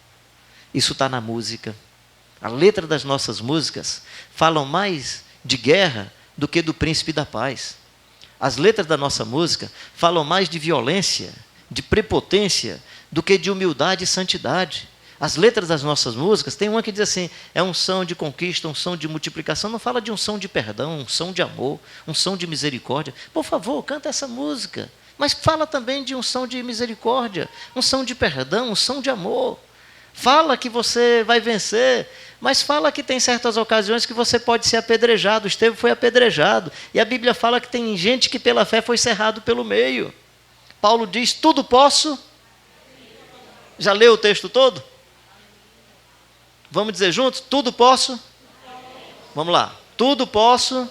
Isso está na música. A letra das nossas músicas falam mais de guerra do que do príncipe da paz. As letras da nossa música falam mais de violência, de prepotência, do que de humildade e santidade. As letras das nossas músicas, tem uma que diz assim, é unção de conquista, unção de multiplicação, não fala de unção de perdão, unção de amor, unção de misericórdia. Por favor, canta essa música. Mas fala também de unção de misericórdia, unção de perdão, unção de amor. Fala que você vai vencer, mas fala que tem certas ocasiões que você pode ser apedrejado. Estevão foi apedrejado. E a Bíblia fala que tem gente que pela fé foi cerrado pelo meio. Paulo diz, tudo posso. Já leu o texto todo? Vamos dizer juntos? Tudo posso? Vamos lá. Tudo posso.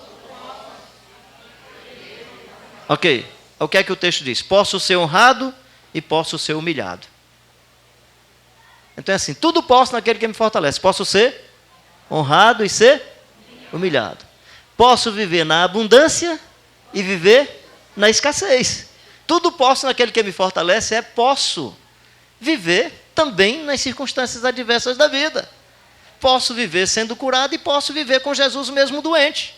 Ok. O que é que o texto diz? Posso ser honrado e posso ser humilhado. Então é assim, tudo posso naquele que me fortalece. Posso ser honrado e ser humilhado. Posso viver na abundância e viver na escassez. Tudo posso naquele que me fortalece posso viver também nas circunstâncias adversas da vida. Posso viver sendo curado e posso viver com Jesus mesmo doente.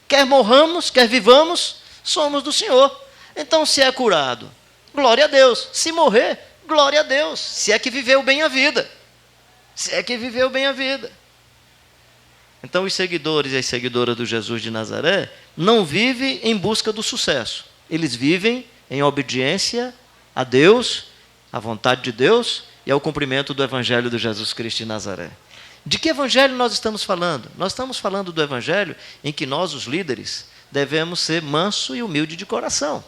Quer morramos, quer vivamos, somos do Senhor. Então, se é curado, glória a Deus. Se morrer, glória a Deus. Se é que viveu bem a vida. Se é que viveu bem a vida. Então, os seguidores e as seguidoras do Jesus de Nazaré não vivem em busca do sucesso. Eles vivem em obediência a Deus, à vontade de Deus e ao cumprimento do Evangelho de Jesus Cristo de Nazaré. De que evangelho nós estamos falando? Nós estamos falando do evangelho em que nós, os líderes, devemos ser manso e humilde de coração.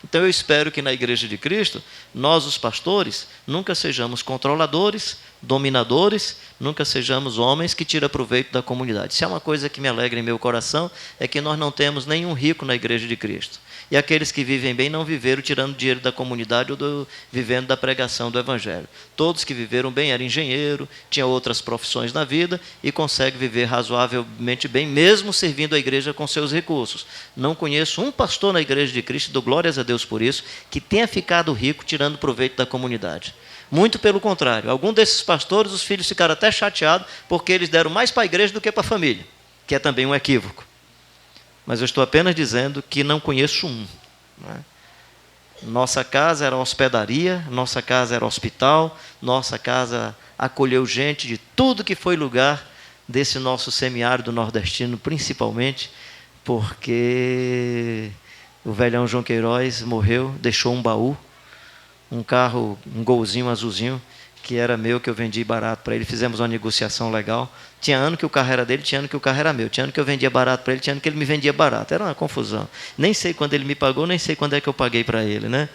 Então eu espero que na Igreja de Cristo, nós, os pastores, nunca sejamos controladores, dominadores, nunca sejamos homens que tiram proveito da comunidade. Se há uma coisa que me alegra em meu coração, é que nós não temos nenhum rico na Igreja de Cristo. E aqueles que vivem bem não viveram tirando dinheiro da comunidade ou vivendo da pregação do Evangelho. Todos que viveram bem eram engenheiro, tinham outras profissões na vida e conseguem viver razoavelmente bem, mesmo servindo a igreja com seus recursos. Não conheço um pastor na Igreja de Cristo, dou glórias a Deus por isso, que tenha ficado rico tirando proveito da comunidade. Muito pelo contrário. Algum desses pastores, os filhos ficaram até chateados porque eles deram mais para a igreja do que para a família, que é também um equívoco. Mas eu estou apenas dizendo que não conheço um. Né? Nossa casa era hospedaria, nossa casa era hospital, nossa casa acolheu gente de tudo que foi lugar desse nosso semiárido nordestino, principalmente porque o velhão João Queiroz morreu, deixou um baú, um carro, um golzinho azulzinho, que era meu, que eu vendi barato para ele, fizemos uma negociação legal. Tinha ano que o carro era dele, tinha ano que o carro era meu. Tinha ano que eu vendia barato para ele, tinha ano que ele me vendia barato. Era uma confusão. Nem sei quando ele me pagou, nem sei quando é que eu paguei para ele, né?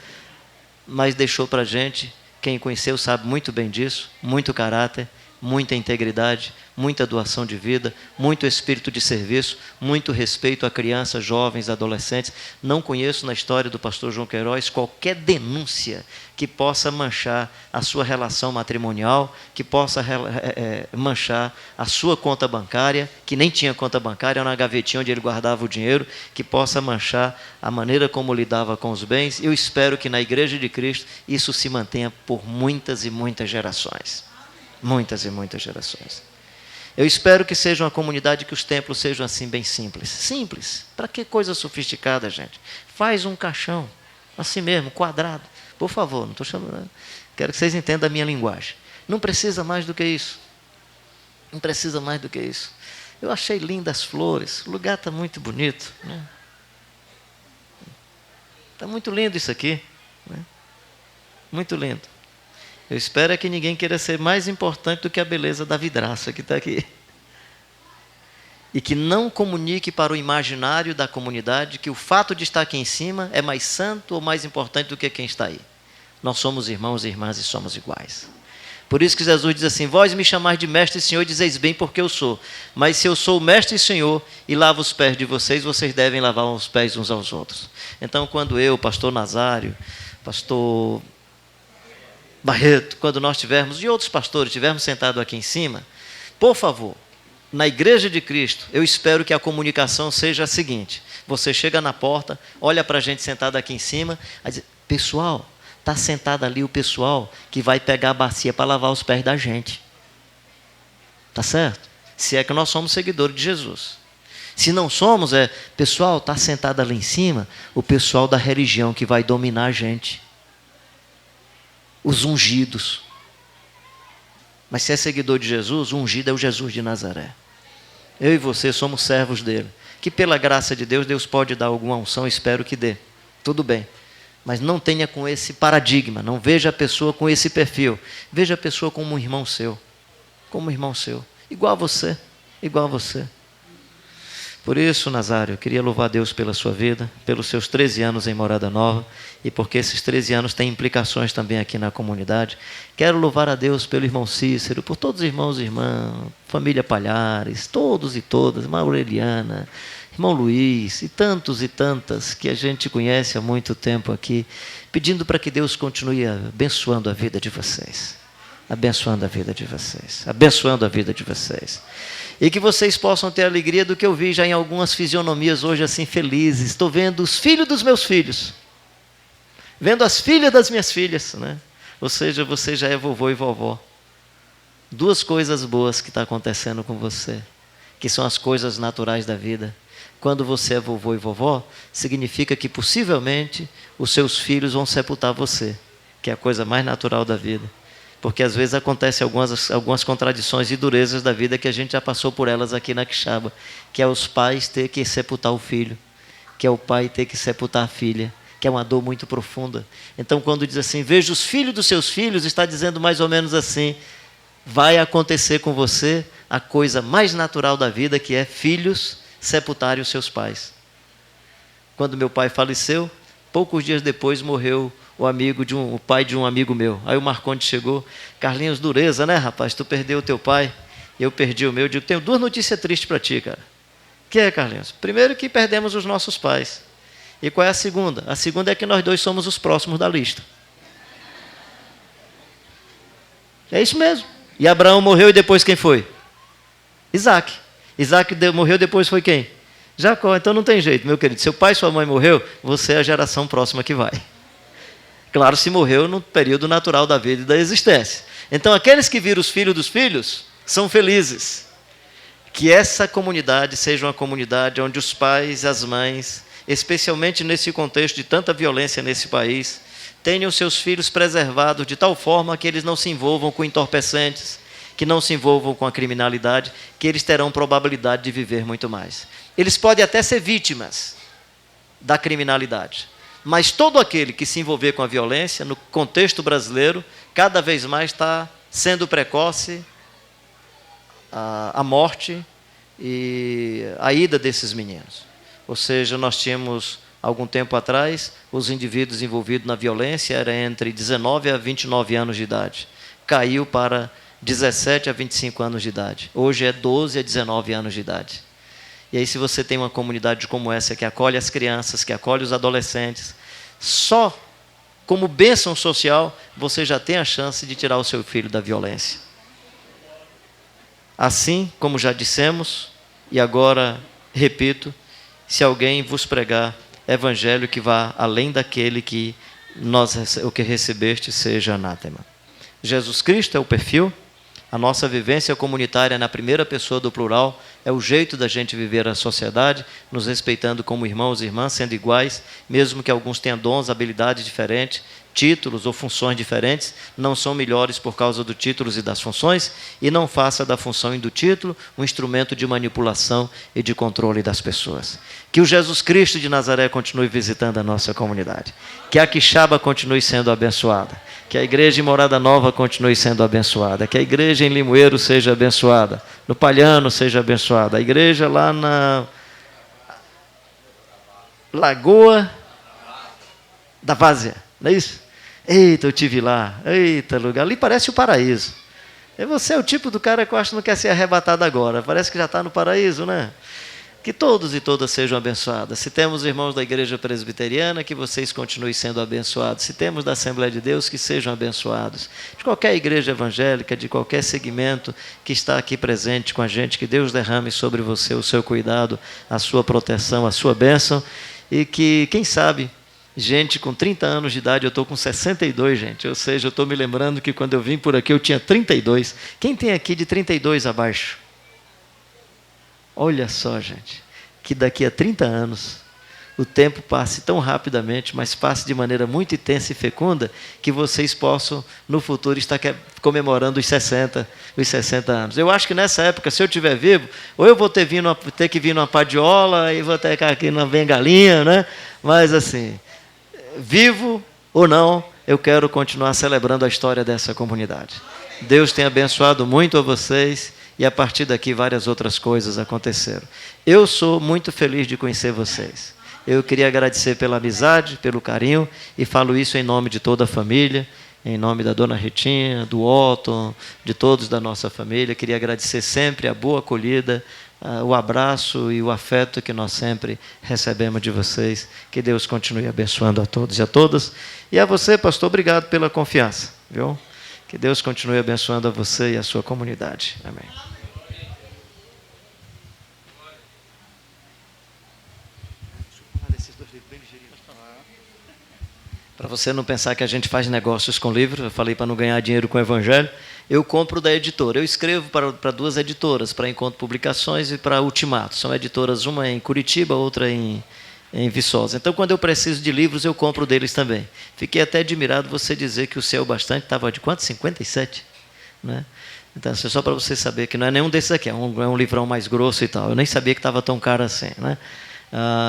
Mas deixou para a gente, quem conheceu sabe muito bem disso, muito caráter, muita integridade, muita doação de vida, muito espírito de serviço, muito respeito a crianças, jovens, adolescentes. Não conheço na história do pastor João Queiroz qualquer denúncia que possa manchar a sua relação matrimonial, que possa manchar a sua conta bancária, que nem tinha conta bancária, era uma gavetinha onde ele guardava o dinheiro, que possa manchar a maneira como lidava com os bens. Eu espero que na Igreja de Cristo isso se mantenha por muitas e muitas gerações. Muitas e muitas gerações. Eu espero que seja uma comunidade que os templos sejam assim bem simples. Simples. Para que coisa sofisticada, gente? Faz um caixão, assim mesmo, quadrado. Por favor, não estou chamando. Quero que vocês entendam a minha linguagem. Não precisa mais do que isso. Não precisa mais do que isso. Eu achei lindas as flores. O lugar está muito bonito. Né? Está muito lindo isso aqui. Né? Muito lindo. Eu espero que ninguém queira ser mais importante do que a beleza da vidraça que está aqui. E que não comunique para o imaginário da comunidade que o fato de estar aqui em cima é mais santo ou mais importante do que quem está aí. Nós somos irmãos e irmãs e somos iguais. Por isso que Jesus diz assim, vós me chamais de mestre e senhor, dizeis bem porque eu sou. Mas se eu sou o mestre e senhor e lavo os pés de vocês, vocês devem lavar os pés uns aos outros. Então, quando eu, pastor Nazário, pastor Barreto, quando nós tivermos, e outros pastores, tivermos sentado aqui em cima, por favor, na Igreja de Cristo, eu espero que a comunicação seja a seguinte, você chega na porta, olha para a gente sentado aqui em cima, aí diz, pessoal, está sentado ali o pessoal que vai pegar a bacia para lavar os pés da gente. Está certo? Se é que nós somos seguidores de Jesus. Se não somos, pessoal, está sentado ali em cima, o pessoal da religião que vai dominar a gente. Os ungidos. Mas se é seguidor de Jesus, o ungido é o Jesus de Nazaré. Eu e você somos servos dele. Que pela graça de Deus, Deus pode dar alguma unção, espero que dê. Tudo bem. Mas não tenha com esse paradigma, não veja a pessoa com esse perfil. Veja a pessoa como um irmão seu. Como um irmão seu. Igual a você. Igual a você. Por isso, Nazário, eu queria louvar a Deus pela sua vida, pelos seus 13 anos em Morada Nova, e porque esses 13 anos têm implicações também aqui na comunidade. Quero louvar a Deus pelo irmão Cícero, por todos os irmãos e irmãs, família Palhares, todos e todas, irmã Aureliana, irmão Luiz, e tantos e tantas que a gente conhece há muito tempo aqui, pedindo para que Deus continue abençoando a vida de vocês. Abençoando a vida de vocês. Abençoando a vida de vocês. E que vocês possam ter a alegria do que eu vi já em algumas fisionomias hoje assim felizes. Estou vendo os filhos dos meus filhos. Vendo as filhas das minhas filhas, né? Ou seja, você já é vovô e vovó. Duas coisas boas que está acontecendo com você, que são as coisas naturais da vida. Quando você é vovô e vovó, significa que possivelmente os seus filhos vão sepultar você, que é a coisa mais natural da vida. Porque às vezes acontecem algumas contradições e durezas da vida que a gente já passou por elas aqui na Quixaba, que é os pais ter que sepultar o filho, que é o pai ter que sepultar a filha, que é uma dor muito profunda. Então, quando diz assim, veja os filhos dos seus filhos, está dizendo mais ou menos assim, vai acontecer com você a coisa mais natural da vida, que é filhos sepultarem os seus pais. Quando meu pai faleceu, poucos dias depois morreu o pai de um amigo meu. Aí o Marconde chegou, Carlinhos, dureza, né, rapaz? Tu perdeu o teu pai, eu perdi o meu. Eu digo, tenho duas notícias tristes para ti, cara. O que é, Carlinhos? Primeiro que perdemos os nossos pais. E qual é a segunda? A segunda é que nós dois somos os próximos da lista. É isso mesmo. E Abraão morreu e depois quem foi? Isaac. Isaac morreu, depois foi quem? Jacó. Então não tem jeito, meu querido. Seu pai e sua mãe morreu, você é a geração próxima que vai. Claro, se morreu no período natural da vida e da existência. Então, aqueles que viram os filhos dos filhos são felizes. Que essa comunidade seja uma comunidade onde os pais e as mães, especialmente nesse contexto de tanta violência nesse país, tenham seus filhos preservados de tal forma que eles não se envolvam com entorpecentes, que não se envolvam com a criminalidade, que eles terão probabilidade de viver muito mais. Eles podem até ser vítimas da criminalidade. Mas todo aquele que se envolver com a violência, no contexto brasileiro, cada vez mais está sendo precoce a morte e a ida desses meninos. Ou seja, nós tínhamos, algum tempo atrás, os indivíduos envolvidos na violência eram entre 19 a 29 anos de idade. Caiu para 17 a 25 anos de idade. Hoje é 12 a 19 anos de idade. E aí, se você tem uma comunidade como essa, que acolhe as crianças, que acolhe os adolescentes, só como bênção social, você já tem a chance de tirar o seu filho da violência. Assim, como já dissemos, e agora repito, se alguém vos pregar evangelho que vá além daquele que o que recebeste seja anátema. Jesus Cristo é o perfil. A nossa vivência comunitária na primeira pessoa do plural é o jeito da gente viver a sociedade, nos respeitando como irmãos e irmãs, sendo iguais, mesmo que alguns tenham dons, habilidades diferentes, títulos ou funções diferentes, não são melhores por causa dos títulos e das funções, e não faça da função e do título um instrumento de manipulação e de controle das pessoas. Que o Jesus Cristo de Nazaré continue visitando a nossa comunidade. Que a Quixaba continue sendo abençoada. Que a igreja em Morada Nova continue sendo abençoada. Que a igreja em Limoeiro seja abençoada. No Palhano seja abençoada. A igreja lá na Lagoa da Várzea, não é isso? Eita, eu tive lá. Eita, lugar. Ali parece o paraíso. E você é o tipo do cara que eu acho que não quer ser arrebatado agora. Parece que já está no paraíso, né? Que todos e todas sejam abençoadas. Se temos irmãos da Igreja Presbiteriana, que vocês continuem sendo abençoados. Se temos da Assembleia de Deus, que sejam abençoados. De qualquer igreja evangélica, de qualquer segmento que está aqui presente com a gente, que Deus derrame sobre você o seu cuidado, a sua proteção, a sua bênção. E que, quem sabe, gente com 30 anos de idade, eu estou com 62, gente. Ou seja, eu estou me lembrando que quando eu vim por aqui eu tinha 32. Quem tem aqui de 32 abaixo? Olha só, gente, que daqui a 30 anos o tempo passe tão rapidamente, mas passe de maneira muito intensa e fecunda, que vocês possam, no futuro, estar comemorando os 60 anos. Eu acho que nessa época, se eu estiver vivo, ou eu vou ter que vir numa padiola, e vou ter aqui numa bengalinha, né? Mas assim, vivo ou não, eu quero continuar celebrando a história dessa comunidade. Deus tem abençoado muito a vocês e a partir daqui várias outras coisas aconteceram. Eu sou muito feliz de conhecer vocês. Eu queria agradecer pela amizade, pelo carinho e falo isso em nome de toda a família, em nome da dona Ritinha, do Otton, de todos da nossa família. Queria agradecer sempre a boa acolhida, o abraço e o afeto que nós sempre recebemos de vocês. Que Deus continue abençoando a todos e a todas. E a você, pastor, obrigado pela confiança, viu? Que Deus continue abençoando a você e a sua comunidade. Amém. Para você não pensar que a gente faz negócios com livros, eu falei para não ganhar dinheiro com o Evangelho, eu compro da editora. Eu escrevo para duas editoras, para Encontro Publicações e para Ultimato. São editoras, uma em Curitiba, outra em Viçosa. Então, quando eu preciso de livros, eu compro deles também. Fiquei até admirado você dizer que o Céu Bastante estava de quanto? 57? Né? Então, só para você saber que não é nenhum desses aqui, é um livrão mais grosso e tal. Eu nem sabia que estava tão caro assim, né?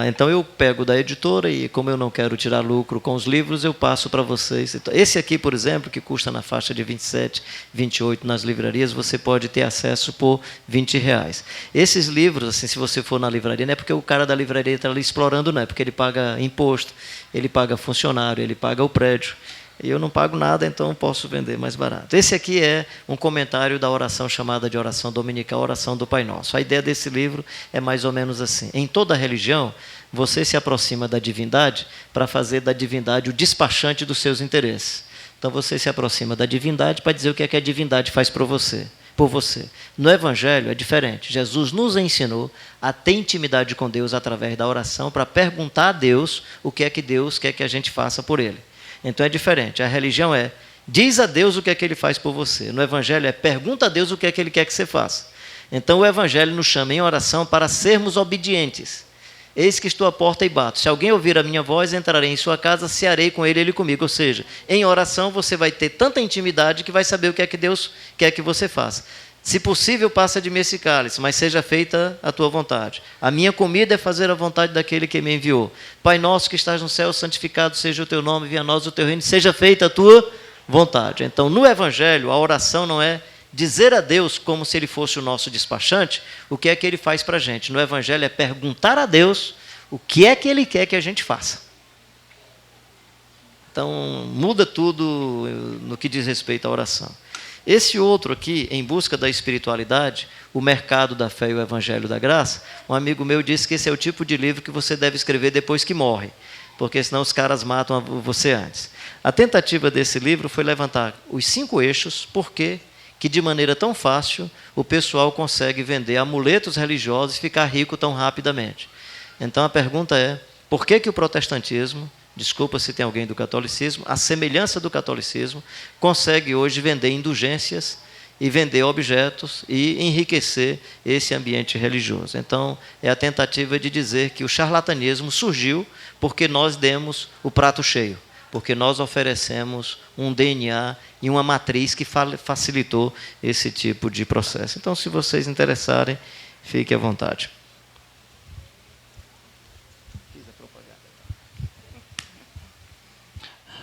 Então eu pego da editora e, como eu não quero tirar lucro com os livros, eu passo para vocês. Esse aqui, por exemplo, que custa na faixa de 27, 28 nas livrarias, você pode ter acesso por R$20. Esses livros, assim, se você for na livraria, não é porque o cara da livraria está ali explorando, não é porque ele paga imposto, ele paga funcionário, ele paga o prédio. E eu não pago nada, então posso vender mais barato. Esse aqui é um comentário da oração chamada de oração dominical, oração do Pai Nosso. A ideia desse livro é mais ou menos assim. Em toda religião, você se aproxima da divindade para fazer da divindade o despachante dos seus interesses. Então você se aproxima da divindade para dizer o que é que a divindade faz por você. No Evangelho é diferente. Jesus nos ensinou a ter intimidade com Deus através da oração para perguntar a Deus o que é que Deus quer que a gente faça por Ele. Então é diferente. A religião diz a Deus o que é que Ele faz por você. No Evangelho pergunta a Deus o que é que Ele quer que você faça. Então o Evangelho nos chama em oração para sermos obedientes. Eis que estou à porta e bato. Se alguém ouvir a minha voz, entrarei em sua casa, cearei com ele, ele comigo. Ou seja, em oração você vai ter tanta intimidade que vai saber o que é que Deus quer que você faça. Se possível, passa de mim esse cálice, mas seja feita a tua vontade. A minha comida é fazer a vontade daquele que me enviou. Pai nosso que estás no céu, santificado seja o teu nome, venha a nós o teu reino, seja feita a tua vontade. Então, no Evangelho, a oração não é dizer a Deus como se Ele fosse o nosso despachante, o que é que Ele faz para a gente. No Evangelho é perguntar a Deus o que é que Ele quer que a gente faça. Então, muda tudo no que diz respeito à oração. Esse outro aqui, Em Busca da Espiritualidade, O Mercado da Fé e o Evangelho da Graça, um amigo meu disse que esse é o tipo de livro que você deve escrever depois que morre, porque senão os caras matam você antes. A tentativa desse livro foi levantar os 5 eixos, porque que de maneira tão fácil o pessoal consegue vender amuletos religiosos e ficar rico tão rapidamente. Então a pergunta é, por que o protestantismo, desculpa se tem alguém do catolicismo, a semelhança do catolicismo, consegue hoje vender indulgências e vender objetos e enriquecer esse ambiente religioso? Então, é a tentativa de dizer que o charlatanismo surgiu porque nós demos o prato cheio, porque nós oferecemos um DNA e uma matriz que facilitou esse tipo de processo. Então, se vocês interessarem, fiquem à vontade.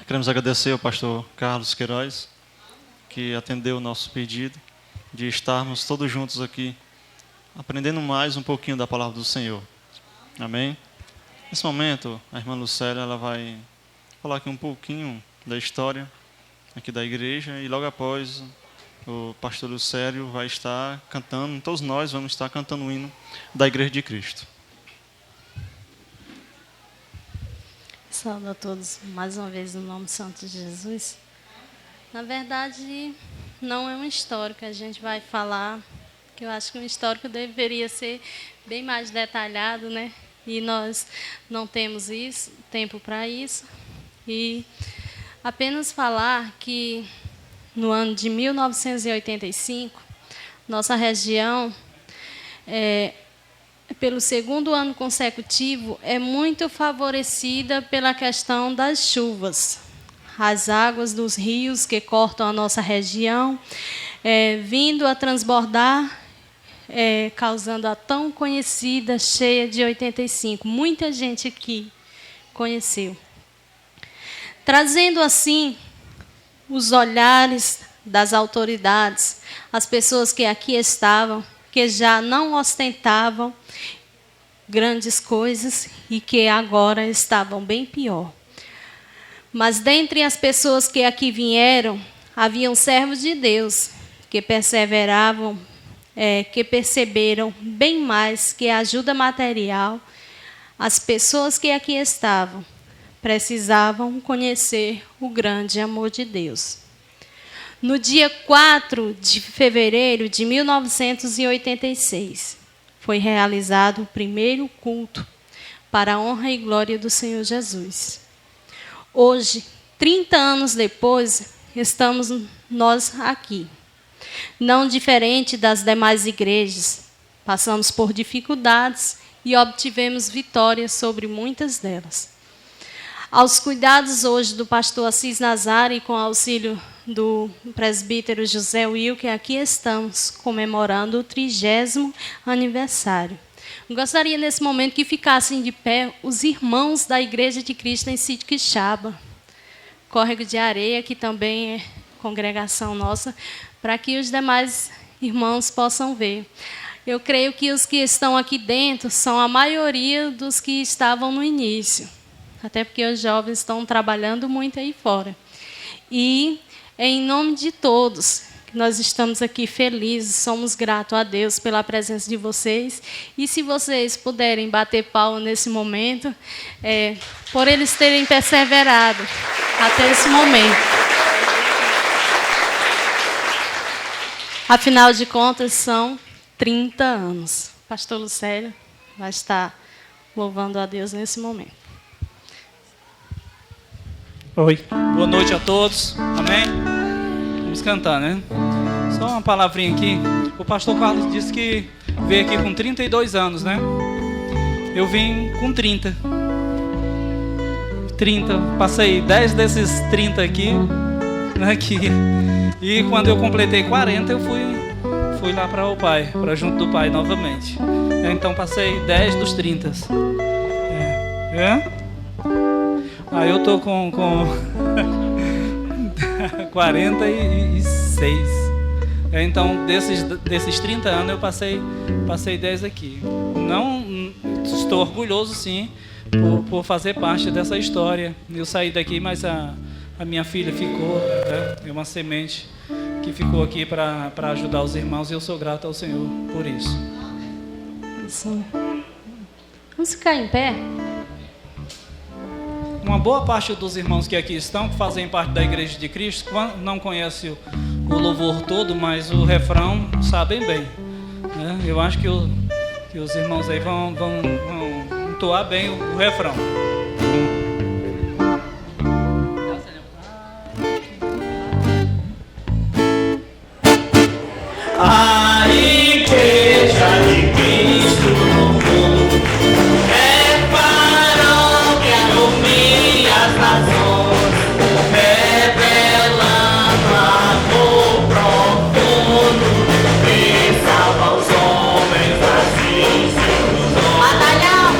Queremos agradecer ao pastor Carlos Queiroz, que atendeu o nosso pedido de estarmos todos juntos aqui, aprendendo mais um pouquinho da palavra do Senhor. Amém? Nesse momento, a irmã Lucélia ela vai falar aqui um pouquinho da história aqui da igreja, e logo após o pastor Lucério vai estar cantando, todos nós vamos estar cantando o hino da Igreja de Cristo. Saúdo a todos mais uma vez no nome santo de Jesus. Na verdade, não é uma história que a gente vai falar, que eu acho que um histórico deveria ser bem mais detalhado, né? E nós não temos tempo para isso. E apenas falar que no ano de 1985, nossa região pelo 2º ano consecutivo, é muito favorecida pela questão das chuvas. As águas dos rios que cortam a nossa região, vindo a transbordar, causando a tão conhecida cheia de 85. Muita gente aqui conheceu. trazendo assim os olhares das autoridades, as pessoas que aqui estavam, que já não ostentavam grandes coisas e que agora estavam bem pior. Mas dentre as pessoas que aqui vieram, haviam servos de Deus que perseveravam, que perceberam bem mais que a ajuda material. As pessoas que aqui estavam precisavam conhecer o grande amor de Deus. No dia 4 de fevereiro de 1986, foi realizado o primeiro culto para a honra e glória do Senhor Jesus. Hoje, 30 anos depois, estamos nós aqui. Não diferente das demais igrejas, passamos por dificuldades e obtivemos vitórias sobre muitas delas. Aos cuidados hoje do pastor Assis Nazário e com auxílio do presbítero José Wilke, aqui estamos comemorando o 30º aniversário. Gostaria nesse momento que ficassem de pé os irmãos da Igreja de Cristo em Sítio Quixaba, Córrego de Areia, que também é congregação nossa, para que os demais irmãos possam ver. Eu creio que os que estão aqui dentro são a maioria dos que estavam no início, até porque os jovens estão trabalhando muito aí fora. E é em nome de todos que nós estamos aqui felizes, somos gratos a Deus pela presença de vocês. E se vocês puderem bater palma nesse momento, por eles terem perseverado até esse momento. Afinal de contas, são 30 anos. O pastor Lucélio vai estar louvando a Deus nesse momento. Oi. Boa noite a todos. Amém? Vamos cantar, né? Só uma palavrinha aqui. O pastor Carlos disse que veio aqui com 32 anos, né? Eu vim com 30. Passei 10 desses 30 aqui. E quando eu completei 40, eu fui lá para o Pai, para junto do Pai novamente. Então passei 10 dos 30. Aí eu tô com 46. Então desses 30 anos eu passei 10 aqui. Não estou orgulhoso, sim, por fazer parte dessa história. Eu saí daqui, mas a minha filha ficou, né? É uma semente que ficou aqui para ajudar os irmãos, e eu sou grato ao Senhor por isso. Sim. Vamos ficar em pé? Uma boa parte dos irmãos que aqui estão, que fazem parte da Igreja de Cristo, não conhece o louvor todo, mas o refrão sabem bem, né? Eu acho que os irmãos aí vão entoar bem o refrão. A Igreja de Cristo no mundo é paróquia domina as nações, revelando amor profundo que salva os homens das ilusões. Batalhão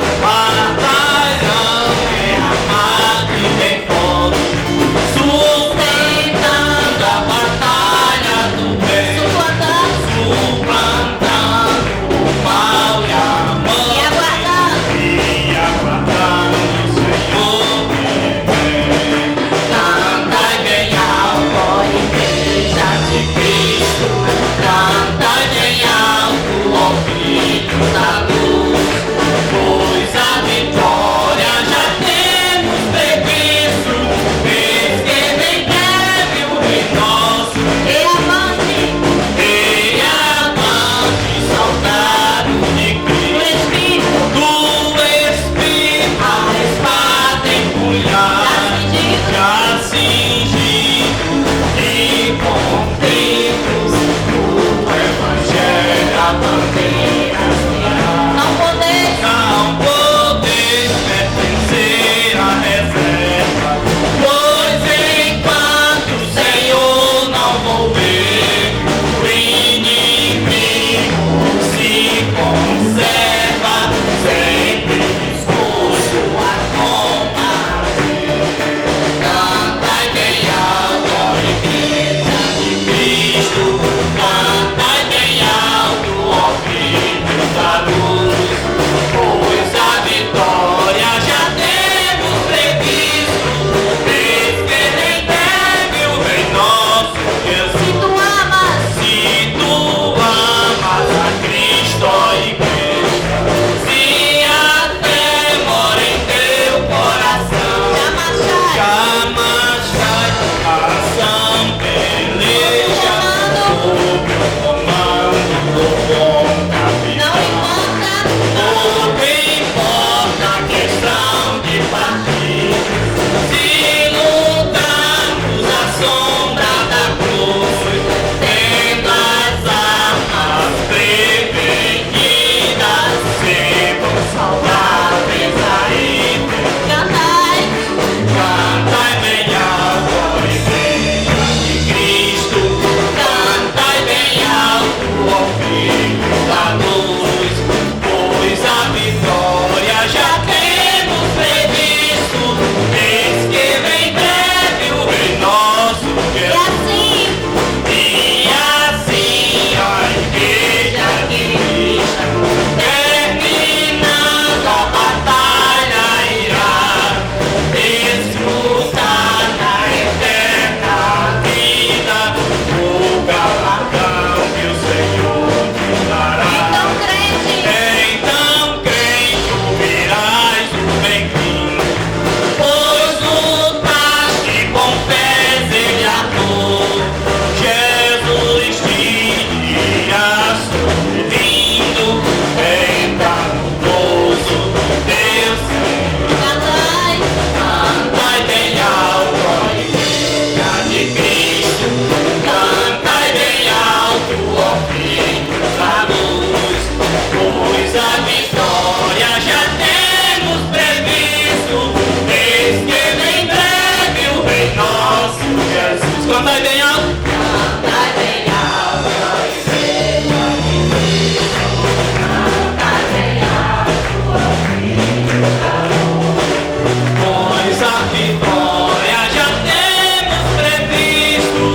a vitória já temos previsto,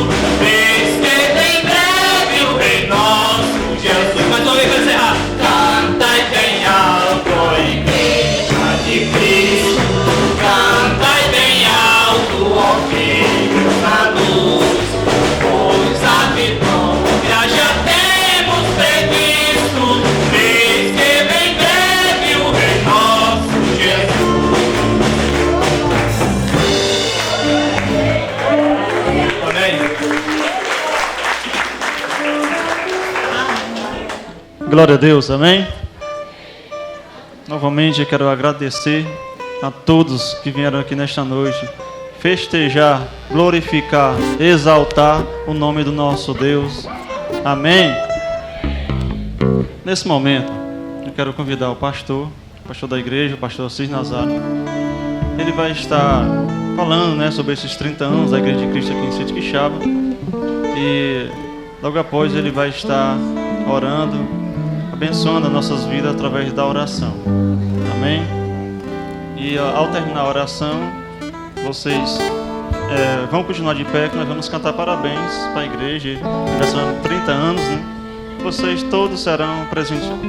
vez que em breve o Rei nosso Jesus. Mais uma vez para encerrar. Cantai bem alto, ó Igreja de Cristo, cantai bem alto, ó filhos da luz, pois a vitória já temos previsto, vez que em breve o Rei nosso Jesus. Glória a Deus, amém? Novamente eu quero agradecer a todos que vieram aqui nesta noite festejar, glorificar, exaltar o nome do nosso Deus, amém? Nesse momento eu quero convidar o pastor da igreja, o pastor Assis Nazário. Ele vai estar falando, sobre esses 30 anos da Igreja de Cristo aqui em Sítio Quixaba, e logo após ele vai estar orando, abençoando as nossas vidas através da oração, amém? E ao terminar a oração, vocês vão continuar de pé, que nós vamos cantar parabéns para a igreja, já são 30 anos, né? Vocês todos serão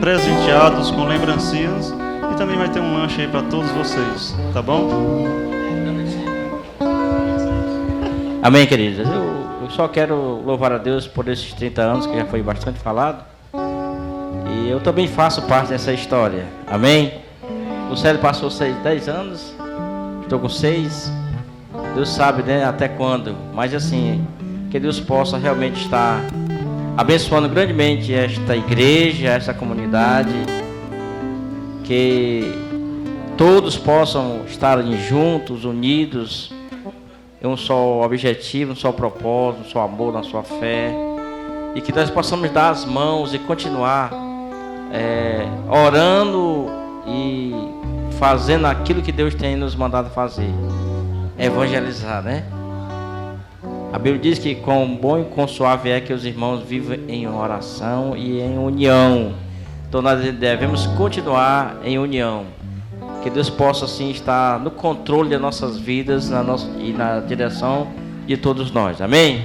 presenteados com lembrancinhas, e também vai ter um lanche aí para todos vocês, tá bom? Amém, queridos? Eu só quero louvar a Deus por esses 30 anos, que já foi bastante falado. E eu também faço parte dessa história. Amém? O Célio passou 10 anos. Estou com 6. Deus sabe, né, até quando. Mas assim, que Deus possa realmente estar abençoando grandemente esta igreja, esta comunidade. Que todos possam estar juntos, unidos, em um só objetivo, um só propósito, um só amor, na sua fé. E que nós possamos dar as mãos e continuar orando e fazendo aquilo que Deus tem nos mandado fazer. Evangelizar, né? A Bíblia diz que com bom e com suave é que os irmãos vivem em oração e em união. Então nós devemos continuar em união. Que Deus possa assim estar no controle das nossas vidas e na direção de todos nós. Amém?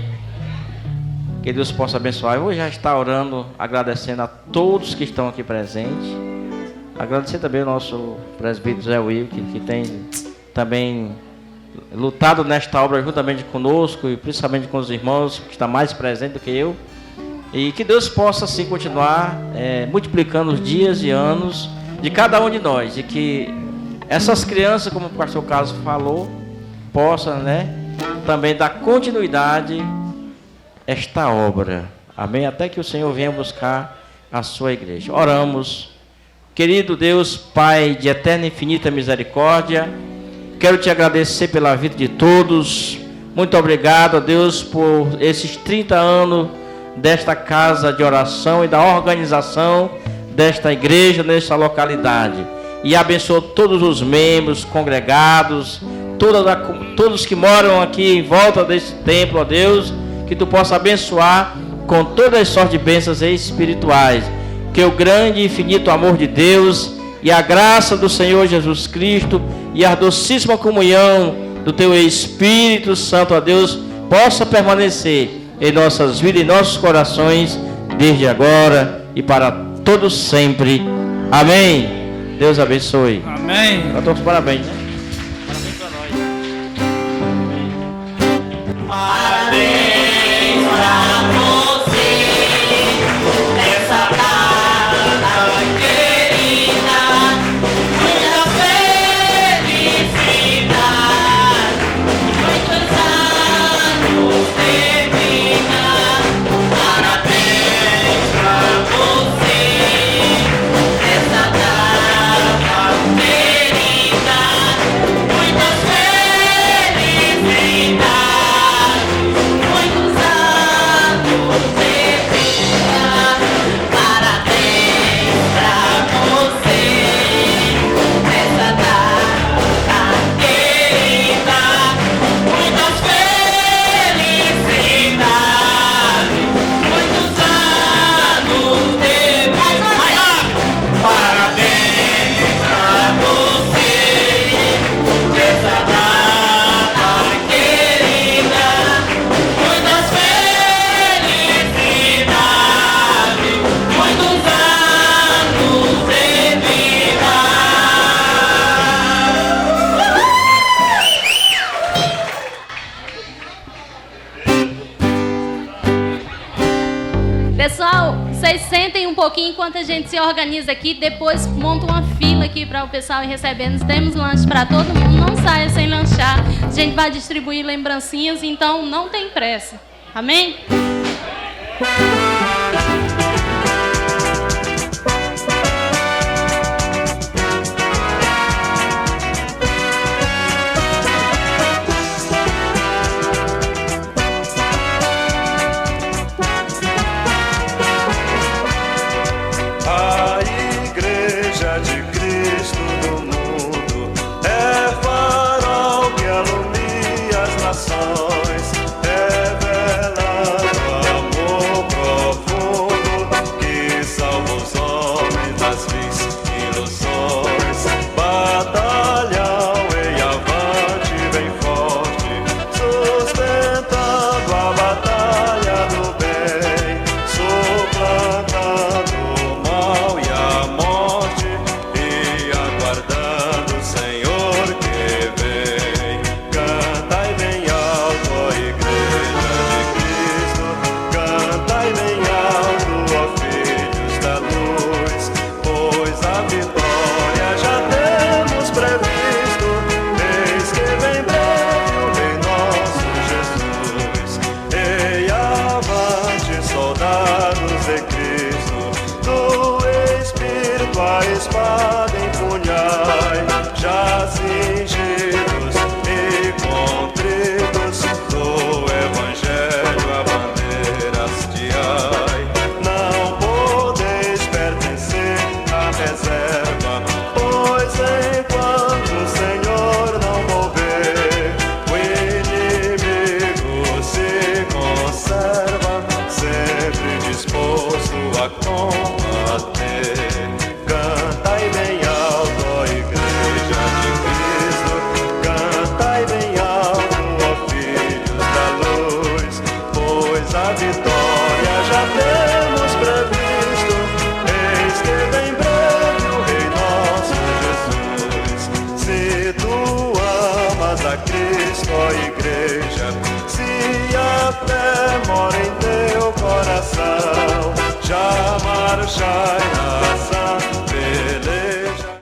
Que Deus possa abençoar. Eu vou já estar orando, agradecendo a todos que estão aqui presentes. Agradecer também ao nosso presbítero Zé Will, que tem também lutado nesta obra juntamente conosco e principalmente com os irmãos, que está mais presente do que eu. E que Deus possa assim continuar multiplicando os dias e anos de cada um de nós. E que essas crianças, como o pastor Carlos falou, possam, também dar continuidade esta obra, amém? Até que o Senhor venha buscar a sua igreja. Oramos. Querido Deus, Pai de eterna e infinita misericórdia, quero te agradecer pela vida de todos. Muito obrigado a Deus por esses 30 anos desta casa de oração e da organização desta igreja nessa localidade. E abençoa todos os membros, congregados, todos que moram aqui em volta desse templo, ó Deus, que tu possa abençoar com todas as sortes de bênçãos espirituais. Que o grande e infinito amor de Deus e a graça do Senhor Jesus Cristo e a docíssima comunhão do teu Espírito Santo, ó Deus, possa permanecer em nossas vidas e nossos corações, desde agora e para todos sempre. Amém. Deus abençoe. Amém. Eu estou com parabéns, né? Parabéns pra você, nessa data querida, muita felicidade, muitos anos de vida. Parabéns pra você, nessa data querida, muitas felicidades. pouquinho enquanto a gente se organiza aqui. Depois monta uma fila aqui para o pessoal ir recebendo. Temos lanche para todo mundo. Não saia sem lanchar. A gente vai distribuir lembrancinhas, então não tem pressa. Amém? Mora em teu coração, já marchai